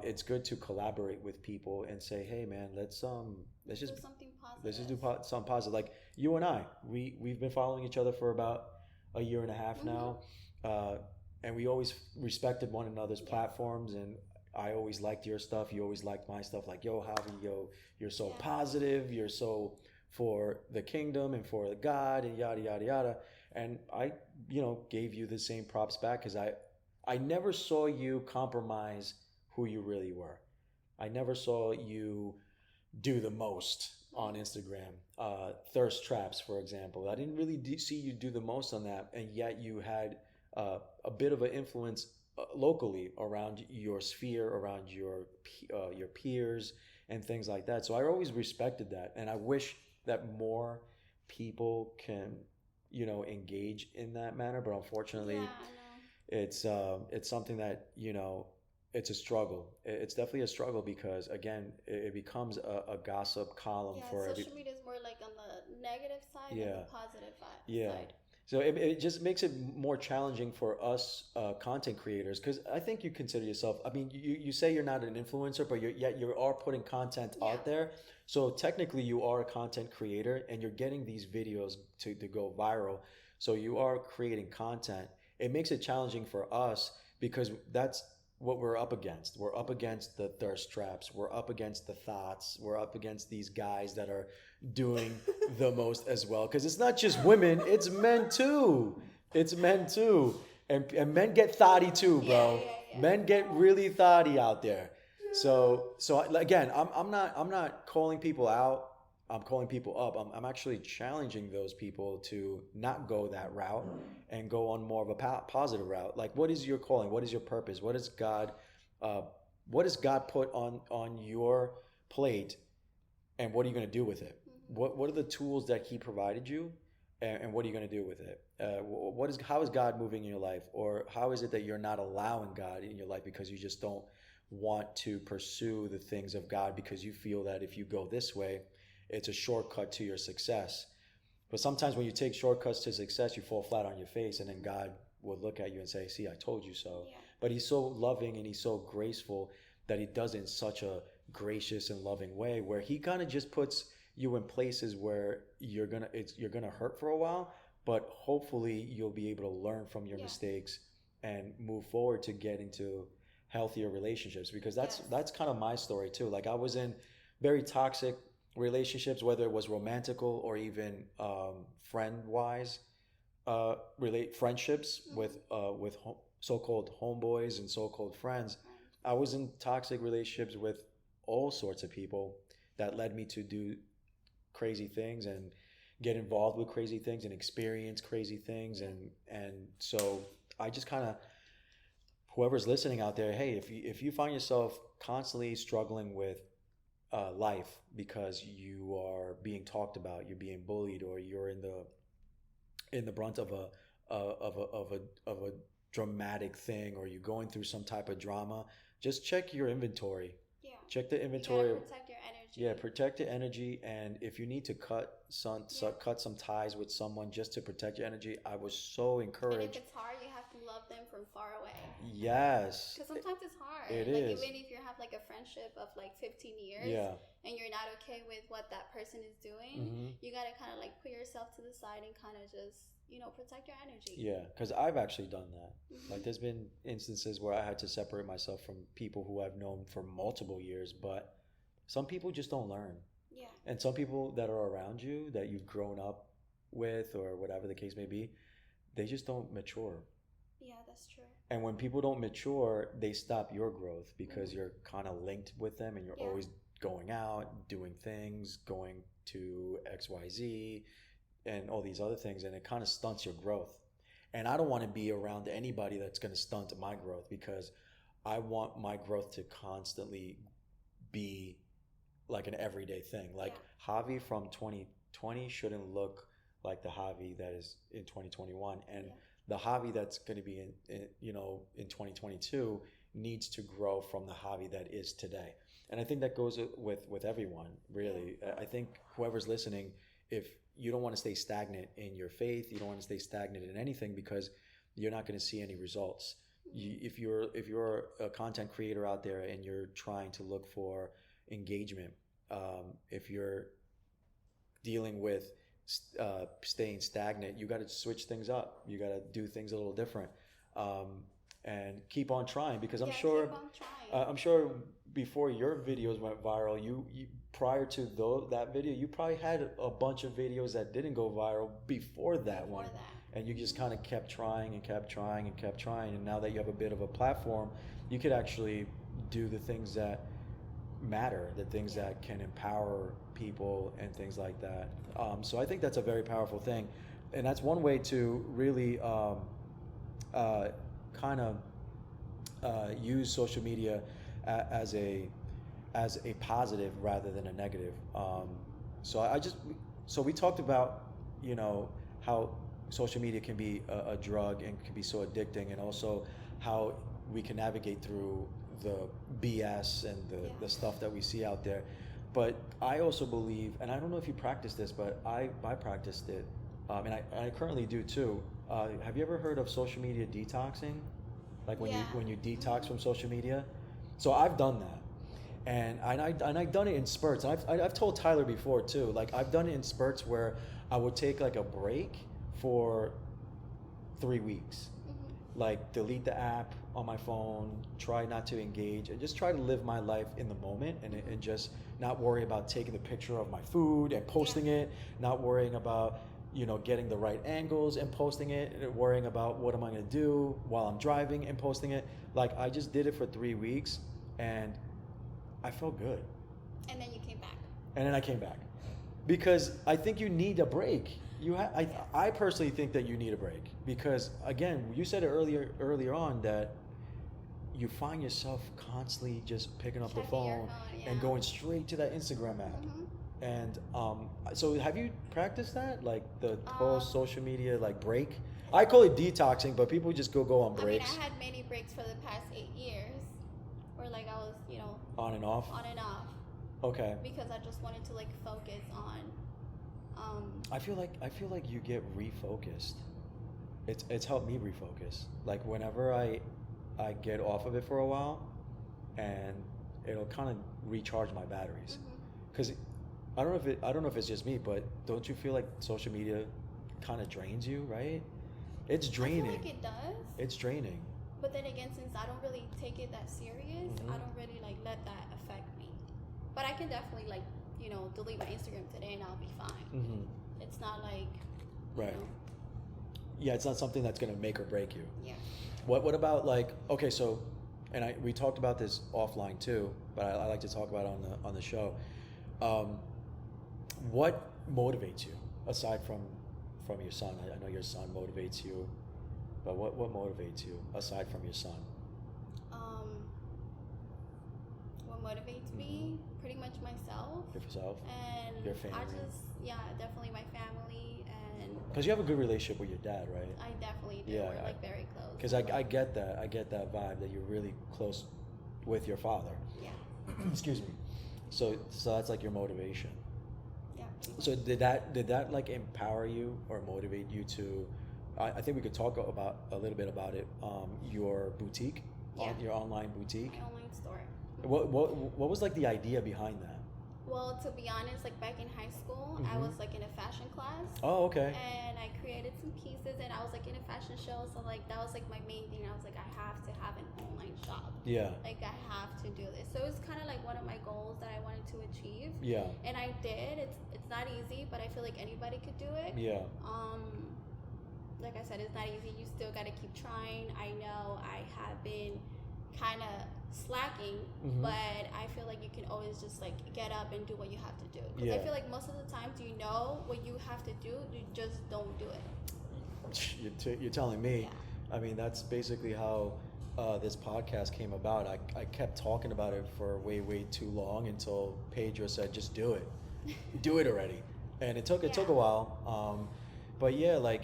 it's good to collaborate with people and say, "Hey, man, let's Do just something positive. let's just do something positive." Like you and I, we've been following each other for about a year and a half now, and we always respected one another's platforms. And I always liked your stuff. You always liked my stuff. Like, yo, Javi, yo, you're so Yeah. positive. You're so for the kingdom and for God and yada yada yada. And I, gave you the same props back because I never saw you compromise who you really were. I never saw you do the most on Instagram. Thirst traps, for example. I didn't really see you do the most on that, and yet you had a bit of an influence locally around your sphere, around your peers, and things like that. So I always respected that, and I wish that more people can, engage in that manner. But unfortunately, Yeah, I know. it's something that it's a struggle. It's definitely a struggle because again, it becomes a gossip column Yeah, for every. social media is more like on the negative side than Yeah, the positive yeah. side. So it just makes it more challenging for us content creators because I think you consider yourself. I mean, you say you're not an influencer, but yet you are putting content Yeah. out there. So technically, you are a content creator, and you're getting these videos to go viral. So you are creating content. It makes it challenging for us because that's what we're up against. We're up against the thirst traps. We're up against the thoughts. We're up against these guys that are doing the most as well. Because it's not just women, it's men too. It's men too. And men get thotty too, bro. Yeah. Men get really thotty out there. So again, I'm not calling people out. I'm calling people up. I'm actually challenging those people to not go that route and go on more of a positive route. Like, what is your calling? What is your purpose? Uh, what does God put on your plate, and what are you going to do with it? What are the tools that He provided you, and what are you going to do with it? How is God moving in your life, or how is it that you're not allowing God in your life because you just don't want to pursue the things of God because you feel that if you go this way, it's a shortcut to your success. But sometimes when you take shortcuts to success, you fall flat on your face, and then God will look at you and say, "See, I told you so." Yeah. But He's so loving and He's so graceful that He does it in such a gracious and loving way, where He kind of just puts you in places where you're gonna hurt for a while, but hopefully you'll be able to learn from your Yeah. mistakes and move forward to get into healthier relationships. Because that's Yes. that's kind of my story too. Like I was in very toxic relationships, whether it was romantical or even friend wise, relate friendships with so-called homeboys and so-called friends. I was in toxic relationships with all sorts of people that led me to do crazy things and get involved with crazy things and experience crazy things, and so I just kind of, whoever's listening out there, hey, if you find yourself constantly struggling with life because you are being talked about, you're being bullied, or you're in the brunt of a dramatic thing, or you're going through some type of drama, just check your inventory. Yeah. Check the You inventory. gotta protect your energy. Yeah, protect your energy, and if you need to cut some ties with someone just to protect your energy, I was so And if encouraged. it's hard, you have to love them from far away. Yes, Because sometimes it's hard. it like is. even if you have like a friendship of like 15 years Yeah. and you're not okay with what that person is doing, Hmm. you gotta kind of like put yourself to the side and kind of just protect your energy. Yeah, because I've actually done that. Mhm. Like, there's been instances where I had to separate myself from people who I've known for multiple years, but some people just don't learn. Yeah. And some people that are around you that you've grown up with, or whatever the case may be, they just don't mature. Yeah, that's true. And when people don't mature, they stop your growth because you're kind of linked with them, and you're Yeah. always going out, doing things, going to XYZ, and all these other things, and it kind of stunts your growth. And I don't want to be around anybody that's going to stunt my growth, because I want my growth to constantly be like an everyday thing. Like, Yeah. Javi from 2020 shouldn't look like the Javi that is in 2021, and Yeah. the Javi that's going to be in 2022 needs to grow from the Javi that is today. And I think that goes with everyone, really. I think whoever's listening, if you don't want to stay stagnant in your faith, you don't want to stay stagnant in anything, because you're not going to see any results. If you're a content creator out there and you're trying to look for engagement, if you're dealing with staying stagnant, you got to switch things up. You got to do things a little different, and keep on trying, because I'm Yeah, sure keep on trying. I'm sure before your videos went viral, you prior to that video, you probably had a bunch of videos that didn't go viral before that Before one. that. and you just kind of kept trying and kept trying and kept trying, and now that you have a bit of a platform, you could actually do the things that matter, the things that can empower people and things like that. So I think that's a very powerful thing, and that's one way to really kind of use social media as a positive rather than a negative. So we talked about, you know, how social media can be a drug and can be so addicting, and also how we can navigate through the BS and the stuff that we see out there. But I also believe, and I don't know if you practice this, but I practiced it, and I currently do too. Have you ever heard of social media detoxing? Like when you detox from social media? So I've done that. And I've done it in spurts. And I've told Tyler before too. Like I've done it in spurts where I would take like a break for 3 weeks. Like delete the app on my phone, try not to engage, and just try to live my life in the moment, and just not worry about taking the picture of my food and posting it, not worrying about, you know, getting the right angles and posting it, and worrying about what am I going to do while I'm driving and posting it. Like I just did it for 3 weeks, and I felt good. And then you came back. And then I came back, because I think you need a break. I personally think that you need a break, because again, you said it earlier on that you find yourself constantly just picking up the phone and going straight to that Instagram app. And so have you practiced that, like the whole social media like break? I call it detoxing, but people just go on breaks. I mean, I had many breaks for the past 8 years, where like I was, you know, on and off. Okay. Because I just wanted to like focus on. I feel like you get refocused. It's helped me refocus. Like whenever I get off of it for a while, and it'll kind of recharge my batteries. Because I don't know if it's just me, but don't you feel like social media kind of drains you, right? It's draining. I feel like it does. It's draining. But then again, since I don't really take it that serious, I don't really like let that affect me. But I can definitely like, you know, delete my Instagram today and I'll be fine. It's not like, right. You know, yeah, it's not something that's gonna make or break you. Yeah. What about like, okay, so, and we talked about this offline too, but I like to talk about it on the show. What motivates you aside from your son? I know your son motivates you, but what motivates you aside from your son? What motivates me? Pretty much myself. Yourself? And your family? Definitely my family. And because you have a good relationship with your dad, right? I definitely do. Yeah, we're like very close. Because I get that. I get that vibe that you're really close with your father. Yeah. Excuse me. So that's like your motivation. Yeah. So did that like empower you or motivate you to? I think we could talk about a little bit about it. Your boutique, your online boutique. My online store. What was like the idea behind that? Well, to be honest, like back in high school, I was like in a fashion class. Oh, okay. And I created some pieces, and I was like in a fashion show. So like that was like my main thing. I was like, I have to have an online shop. Yeah. Like I have to do this. So it's kind of like one of my goals that I wanted to achieve. Yeah. And I did. It's not easy, but I feel like anybody could do it. Yeah. Like I said, it's not easy. You still got to keep trying. I know I have been kind of slacking, but I feel like you can always just like get up and do what you have to do. Because I feel like most of the times you know what you have to do, you just don't do it. You're telling me. Yeah. I mean, that's basically how this podcast came about. I kept talking about it for way too long until Pedro said, just do it. Do it already. And it took a while. But yeah, like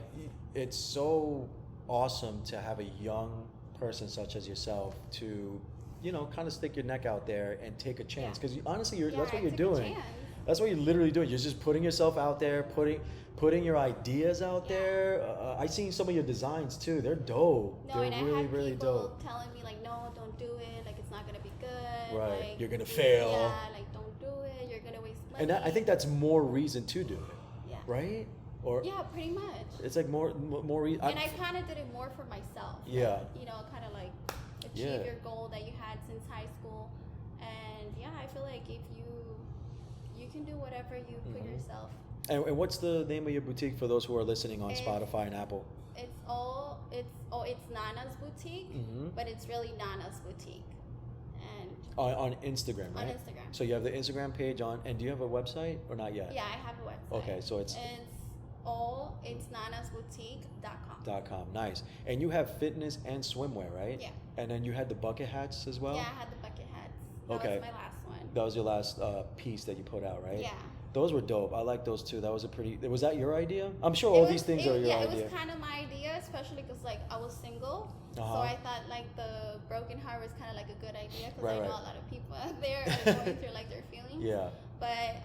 it's so awesome to have a young person such as yourself to, you know, kind of stick your neck out there and take a chance. Because honestly, that's what you're doing. That's what you're literally doing. You're just putting yourself out there, putting your ideas out there. I seen some of your designs too. They're dope. No, They're and really, I had really people dope. telling me like, no, don't do it. Like it's not gonna be good. Right. Like, you're gonna fail. Yeah. Like don't do it. You're gonna waste money. And I think that's more reason to do it. Yeah. Right? Or yeah, pretty much. It's like more. And I kind of did it more for myself. Yeah. Like, you know, kind of like achieve your goal that you had since high school. And yeah, I feel like if you can do whatever you put yourself And what's the name of your boutique for those who are listening on It's Spotify and Apple? it's Nana's Boutique, but it's really Nana's Boutique, and On Instagram, right? on Instagram. So you have the Instagram page on, and do you have a website or not yet? Yeah, I have a website. Okay, so it's nanasboutique.com. .com. Nice. And you have fitness and swimwear, right? Yeah. And then you had the bucket hats as well? Yeah, I had the bucket hats. That Okay. was my last one. That was your last piece that you put out, right? Yeah. Those were dope. I like those too. That was was that your idea? I'm sure all these things are your yeah, idea. it was kind of my idea, especially because like I was single, so Uh-huh. I thought like the broken heart was kind of like a good idea because Right, I know right. a lot of people out there are going through like their feelings. Yeah. But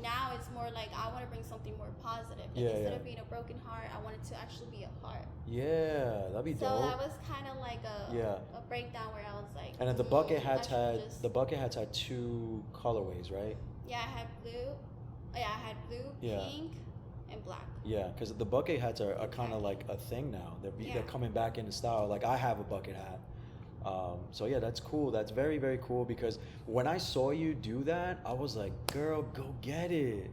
now it's more like I want to bring something more positive. Like, Yeah, instead yeah. of being a broken heart, I want it to actually be a heart. Yeah, that'd be So dope. that was kind of like a breakdown where I was like. And then the bucket hats I should had just- the bucket hats had 2 colorways, right? Yeah, I had blue. Yeah, I had blue, Yeah. pink, and black. Yeah, because the bucket hats are kind of like a thing now. They're coming back into style. Like I have a bucket hat. So yeah, that's cool. That's very, very cool because when I saw you do that, I was like, girl, go get it.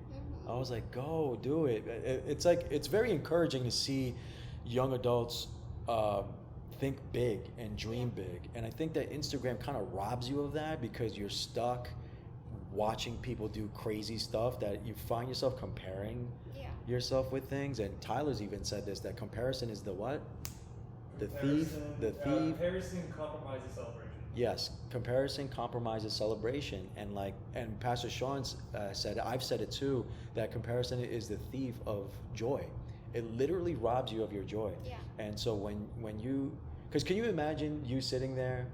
I was like, go do it. It's like, it's very encouraging to see young adults think big and dream big. And I think that Instagram kind of robs you of that because you're stuck watching people do crazy stuff that you find yourself comparing yourself with things. And Tyler's even said this, that comparison is the what? The thief. Comparison compromises celebration. Yes, comparison compromises celebration, and Pastor Sean said, I've said it too, that comparison is the thief of joy. It literally robs you of your joy. Yeah. And so when you, because can you imagine you sitting there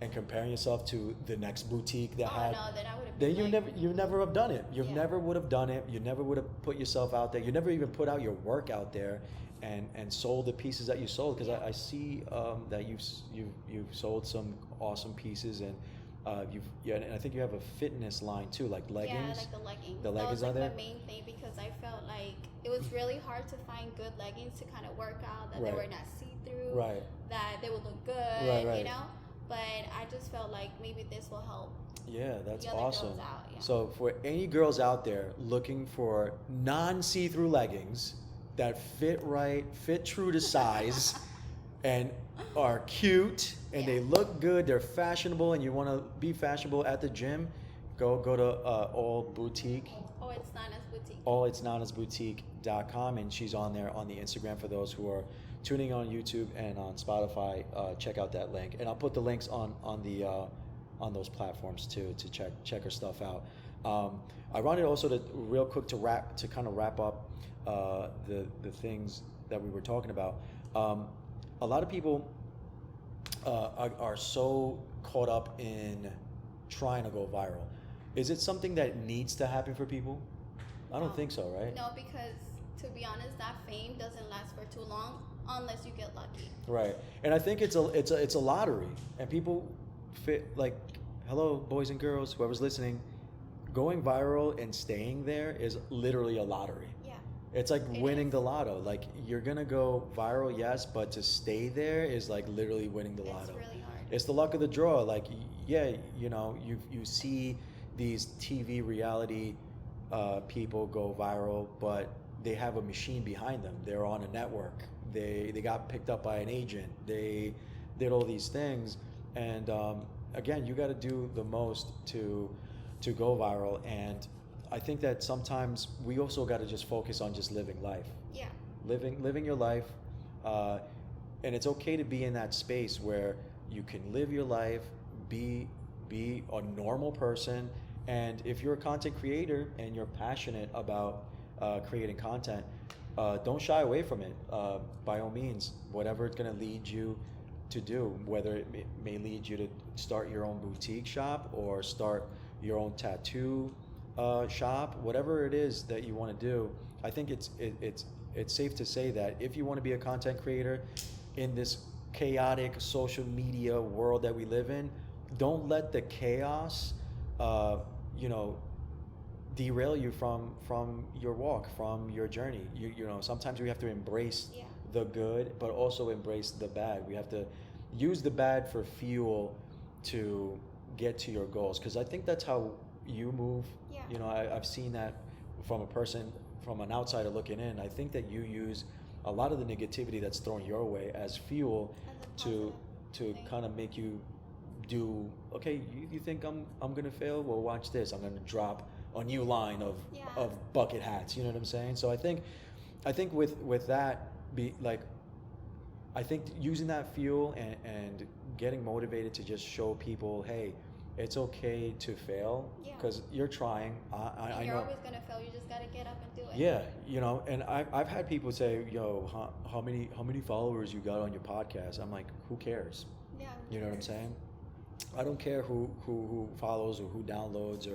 and comparing yourself to the next boutique that had? No, then I would have. Then you never have done it. You Yeah. never would have done it. You never would have put yourself out there. You never even put out your work out there, and sold the pieces that you sold. Because I see that you've sold some awesome pieces, and and I think you have a fitness line too, like leggings. Yeah, like the leggings. The leggings that are was there? like my main thing because I felt like it was really hard to find good leggings to kind of work out, that Right. they were not see-through, Right. that they would look good, Right. you know? But I just felt like maybe this will help. Yeah, that's the other awesome. girls out, yeah. So for any girls out there looking for non-see-through leggings that fit right, fit true to size, and are cute, and they look good, they're fashionable, and you want to be fashionable at the gym, go to All Boutique. Oh, it's Nana's Boutique. allitsnotasboutique.com, and she's on there on the Instagram for those who are tuning on YouTube and on Spotify. Check out that link, and I'll put the links on those platforms too to check her stuff out. I wanted also to real quick to kind of wrap up the things that we were talking about. A lot of people are so caught up in trying to go viral. Is it something that needs to happen for people? I don't think so, right? No, because to be honest, that fame doesn't last for too long unless you get lucky. Right, and I think it's a lottery, and people fit like, hello, boys and girls, whoever's listening, going viral and staying there is literally a lottery. Yeah. It's like It winning is. the lotto. Like you're gonna go viral, yes, but to stay there is like literally winning the It's lotto. really hard. It's the luck of the draw. Like, yeah, you know, you see these TV reality people go viral, but they have a machine behind them. They're on a network. They got picked up by an agent. They did all these things, and again, you got to do the most to go viral. And I think that sometimes we also got to just focus on just living life. Yeah. Living your life, and it's okay to be in that space where you can live your life, be a normal person, and if you're a content creator and you're passionate about creating content, don't shy away from it. By all means, whatever it's going to lead you to do, whether it may lead you to start your own boutique shop or start your own tattoo shop, whatever it is that you want to do. I think it's safe to say that if you want to be a content creator in this chaotic social media world that we live in, don't let the chaos derail you from your walk, from your journey. You know, sometimes we have to embrace the good, but also embrace the bad. We have to use the bad for fuel to get to your goals, because I think that's how you move. Yeah. You know, I've seen that from a person, from an outsider looking in, I think that you use a lot of the negativity that's thrown your way as fuel As a to positive thing. kind of make you do, okay, you think I'm gonna fail? Well, watch this. I'm gonna drop a new line Yeah. of bucket hats. You know what I'm saying? So I think with that be like, I think using that fuel and getting motivated to just show people, hey, it's okay to fail Yeah. because you're trying. I And you're know. always gonna fail. You just gotta get up and do it. Yeah, you know, and I've had people say, yo, how many followers you got on your podcast? I'm like, who cares? Yeah. You know what I'm saying? I don't care who follows or who downloads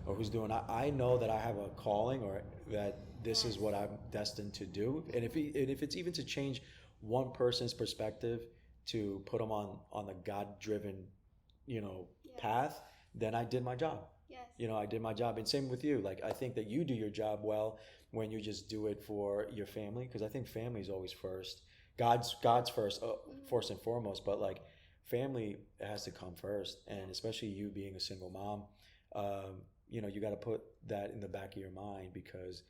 or who's doing. I know that I have a calling or that this is what I'm destined to do. And if it's even to change one person's perspective to put them on the God-driven, you know, Yes. path, then I did my job. Yes. You know, I did my job. And same with you. Like, I think that you do your job well when you just do it for your family, because I think family is always first. God's first, first and foremost. But like, family has to come first, and especially you being a single mom, you know, you got to put that in the back of your mind because,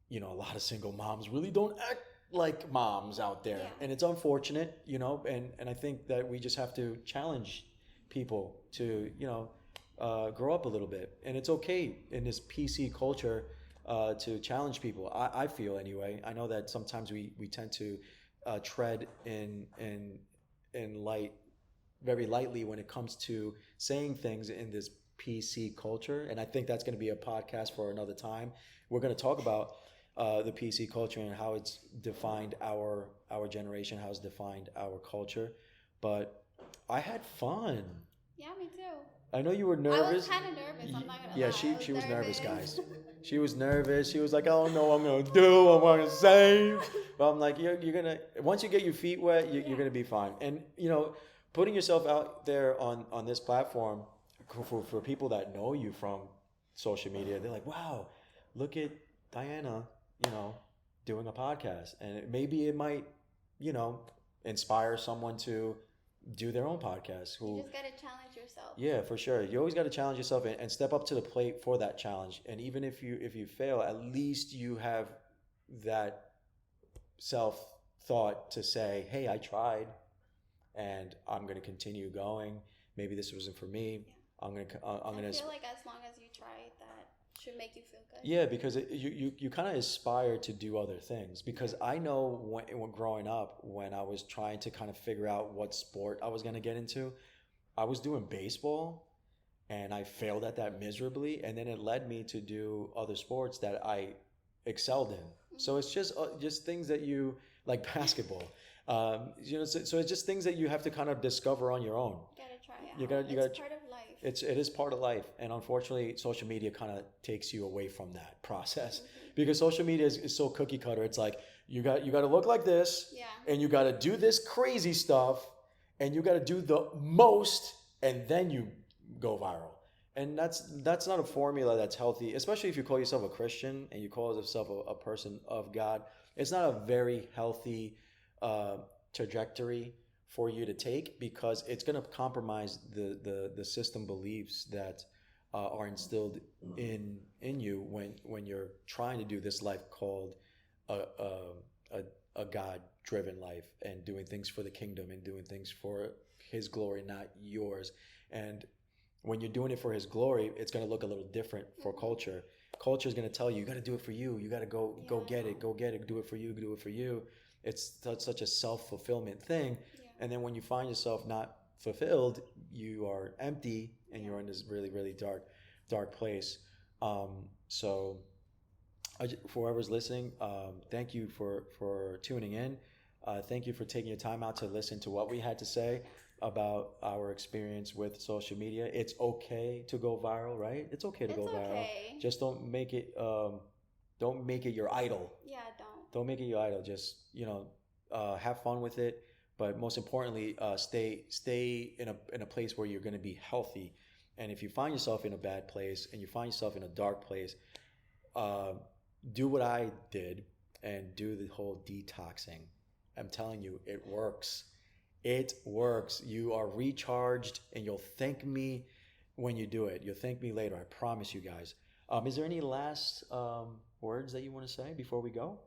you know, a lot of single moms really don't act like moms out there, Yeah. and it's unfortunate, you know. And I think that we just have to challenge people to, you know, grow up a little bit, and it's okay in this PC culture to challenge people. I feel anyway. I know that sometimes we tend to tread in light very lightly when it comes to saying things in this PC culture, and I think that's going to be a podcast for another time. We're going to talk about the PC culture and how it's defined our generation, how it's defined our culture. But I had fun. Yeah, me too. I know you were I nervous. was kind of nervous. I'm not gonna Yeah, lie. she was nervous, nervous. guys. She was nervous. She was like, I don't know what I'm gonna do. I'm gonna say. But I'm like, you're gonna, once you get your feet wet, you're gonna be fine. And you know, putting yourself out there on this platform for people that know you from social media, they're like, wow, look at Diana, you know, doing a podcast, and maybe it might, you know, inspire someone to do their own podcast. You just gotta challenge yourself. Yeah, for sure. You always got to challenge yourself and step up to the plate for that challenge. And even if you fail, at least you have that self thought to say, "Hey, I tried, and I'm going to continue going. Maybe this wasn't for me. Yeah. I'm gonna I feel like as long as you try, that should make you feel good. Yeah, because you kind of aspire to do other things. Because I know when growing up, when I was trying to kind of figure out what sport I was going to get into, I was doing baseball and I failed at that miserably. And then it led me to do other sports that I excelled in. So it's just things that you like basketball. You know, so it's just things that you have to kind of discover on your own. You gotta try it. You gotta. It's part of life. It is part of life, and unfortunately, social media kind of takes you away from that process because social media is so cookie cutter. It's like you got to look like this, Yeah. and you got to do this crazy stuff, and you got to do the most, and then you go viral. And that's not a formula that's healthy, especially if you call yourself a Christian and you call yourself a person of God. It's not a very healthy trajectory for you to take because it's going to compromise the system beliefs that are instilled in you when you're trying to do this life called a God-driven life and doing things for the kingdom and doing things for His glory, not yours. And when you're doing it for His glory, it's going to look a little different for culture. Culture is going to tell you, you got to do it for you. You got to go get it, do it for you, do it for you. It's such a self-fulfillment thing. Yeah. And then when you find yourself not fulfilled, you are empty and you're in this really, really dark place. So for whoever's listening, thank you for tuning in. Thank you for taking your time out to listen to what we had to say about our experience with social media. It's okay to go viral, right? It's okay to go viral. Just don't make it your idol. Yeah, don't make it your idol. Just, you know, have fun with it, but most importantly, stay in a place where you're going to be healthy. And if you find yourself in a bad place and you find yourself in a dark place, do what I did and do the whole detoxing. I'm telling you, it works. It works. You are recharged and you'll thank me when you do it. You'll thank me later. I promise you guys. Is there any last words that you want to say before we go?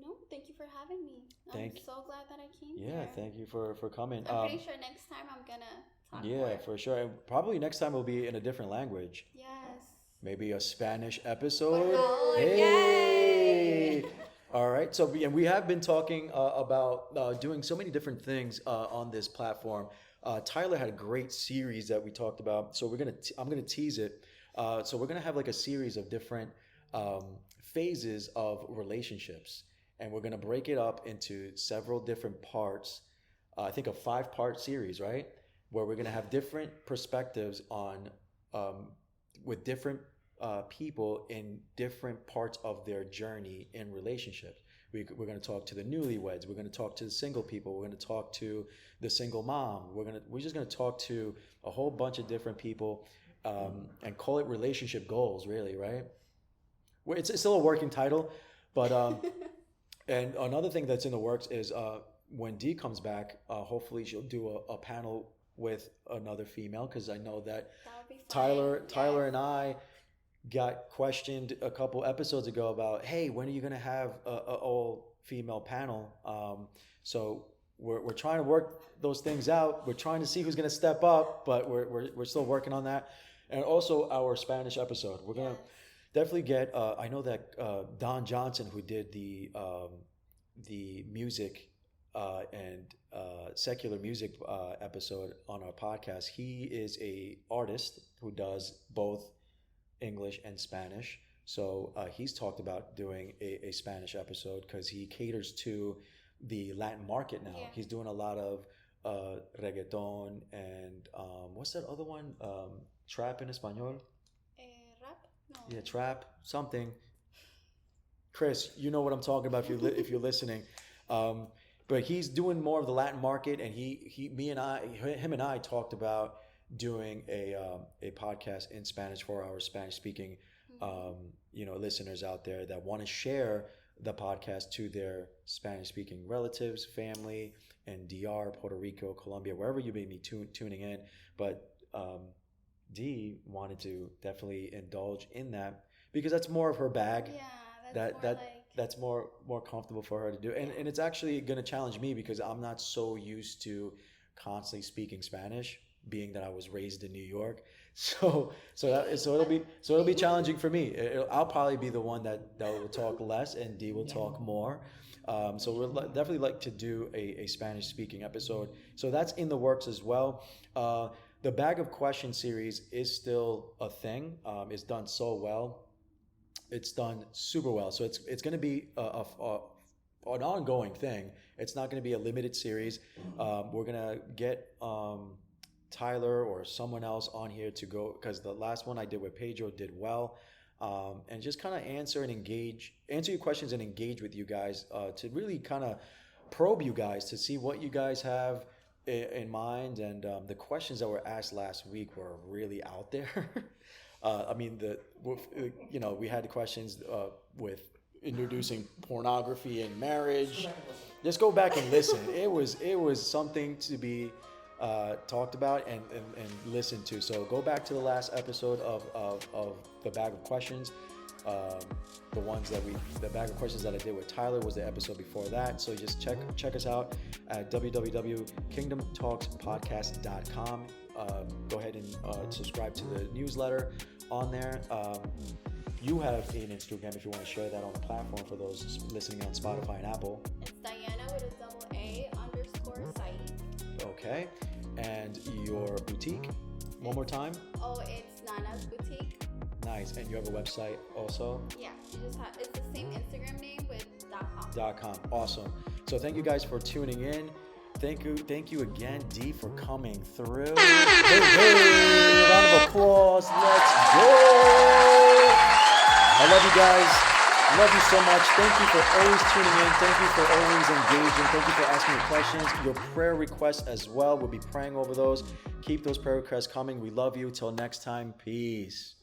No, thank you for having me. I'm so glad that I came here. Thank you for coming. I'm pretty sure next time I'm gonna talk more. For sure. And probably next time will be in a different language. Yes. Maybe a Spanish episode. Oh, hey! All right. So we have been talking about doing so many different things on this platform. Tyler had a great series that we talked about. So I'm gonna tease it. So we're gonna have like a series of different phases of relationships, and we're gonna break it up into several different parts. I think a 5-part series, right? Where we're gonna have different perspectives on with different people in different parts of their journey in relationships. We're going to talk to the newlyweds. We're going to talk to the single people. We're going to talk to the single mom. We're just going to talk to a whole bunch of different people and call it relationship goals, really, right? It's still a working title, but and another thing that's in the works is when Dee comes back, hopefully she'll do a panel with another female, because I know that Tyler and I got questioned a couple episodes ago about, hey, when are you going to have a all female panel? So we're trying to work those things out. We're trying to see who's going to step up, but we're still working on that. And also our Spanish episode, we're going to definitely get. I know that Don Johnson, who did the music and secular music episode on our podcast, he is a artist who does both English and Spanish. So he's talked about doing a Spanish episode because he caters to the Latin market now. Yeah. He's doing a lot of reggaeton and what's that other one? Trap in Espanol? Rap? No. Yeah, trap, something. Chris, you know what I'm talking about if you're listening. But he's doing more of the Latin market, and him and I talked about doing a podcast in Spanish for our Spanish-speaking listeners out there that want to share the podcast to their Spanish-speaking relatives, family, and DR, Puerto Rico, Colombia, wherever you may be tuning in. But Dee wanted to definitely indulge in that because that's more of her bag. Yeah, that's more comfortable for her to do, and it's actually going to challenge me because I'm not so used to constantly speaking Spanish, being that I was raised in New York. So it'll be challenging for me. I'll probably be the one that will talk less, and Dee will talk more. So we'll definitely like to do a Spanish speaking episode. So that's in the works as well. The Bag of Questions series is still a thing. It's done so well. It's done super well. So it's going to be an ongoing thing. It's not going to be a limited series. We're going to get Tyler or someone else on here to go, because the last one I did with Pedro did well. And just kind of answer your questions and engage with you guys to really kind of probe you guys to see what you guys have in mind. And the questions that were asked last week were really out there. I mean, we had the questions with introducing pornography and marriage. Just go back and listen. It was something to be talked about and listened to. So go back to the last episode of the Bag of Questions. The Bag of Questions that I did with Tyler was the episode before that. So just check us out at www.kingdomtalkspodcast.com. Go ahead and subscribe to the newsletter on there. You have an Instagram if you want to share that on the platform for those listening on Spotify and Apple. It's Diana with a _A_site. Okay. And your boutique, one more time? Oh, it's Nana's Boutique. Nice. And you have a website also? Yeah, it's the same Instagram name with .com. Awesome. So thank you guys for tuning in. Thank you again, Dee, for coming through. Hey, round of applause. Let's go. I love you guys. Love you so much. Thank you for always tuning in. Thank you for always engaging. Thank you for asking your questions, your prayer requests as well. We'll be praying over those. Keep those prayer requests coming. We love you. Till next time. Peace.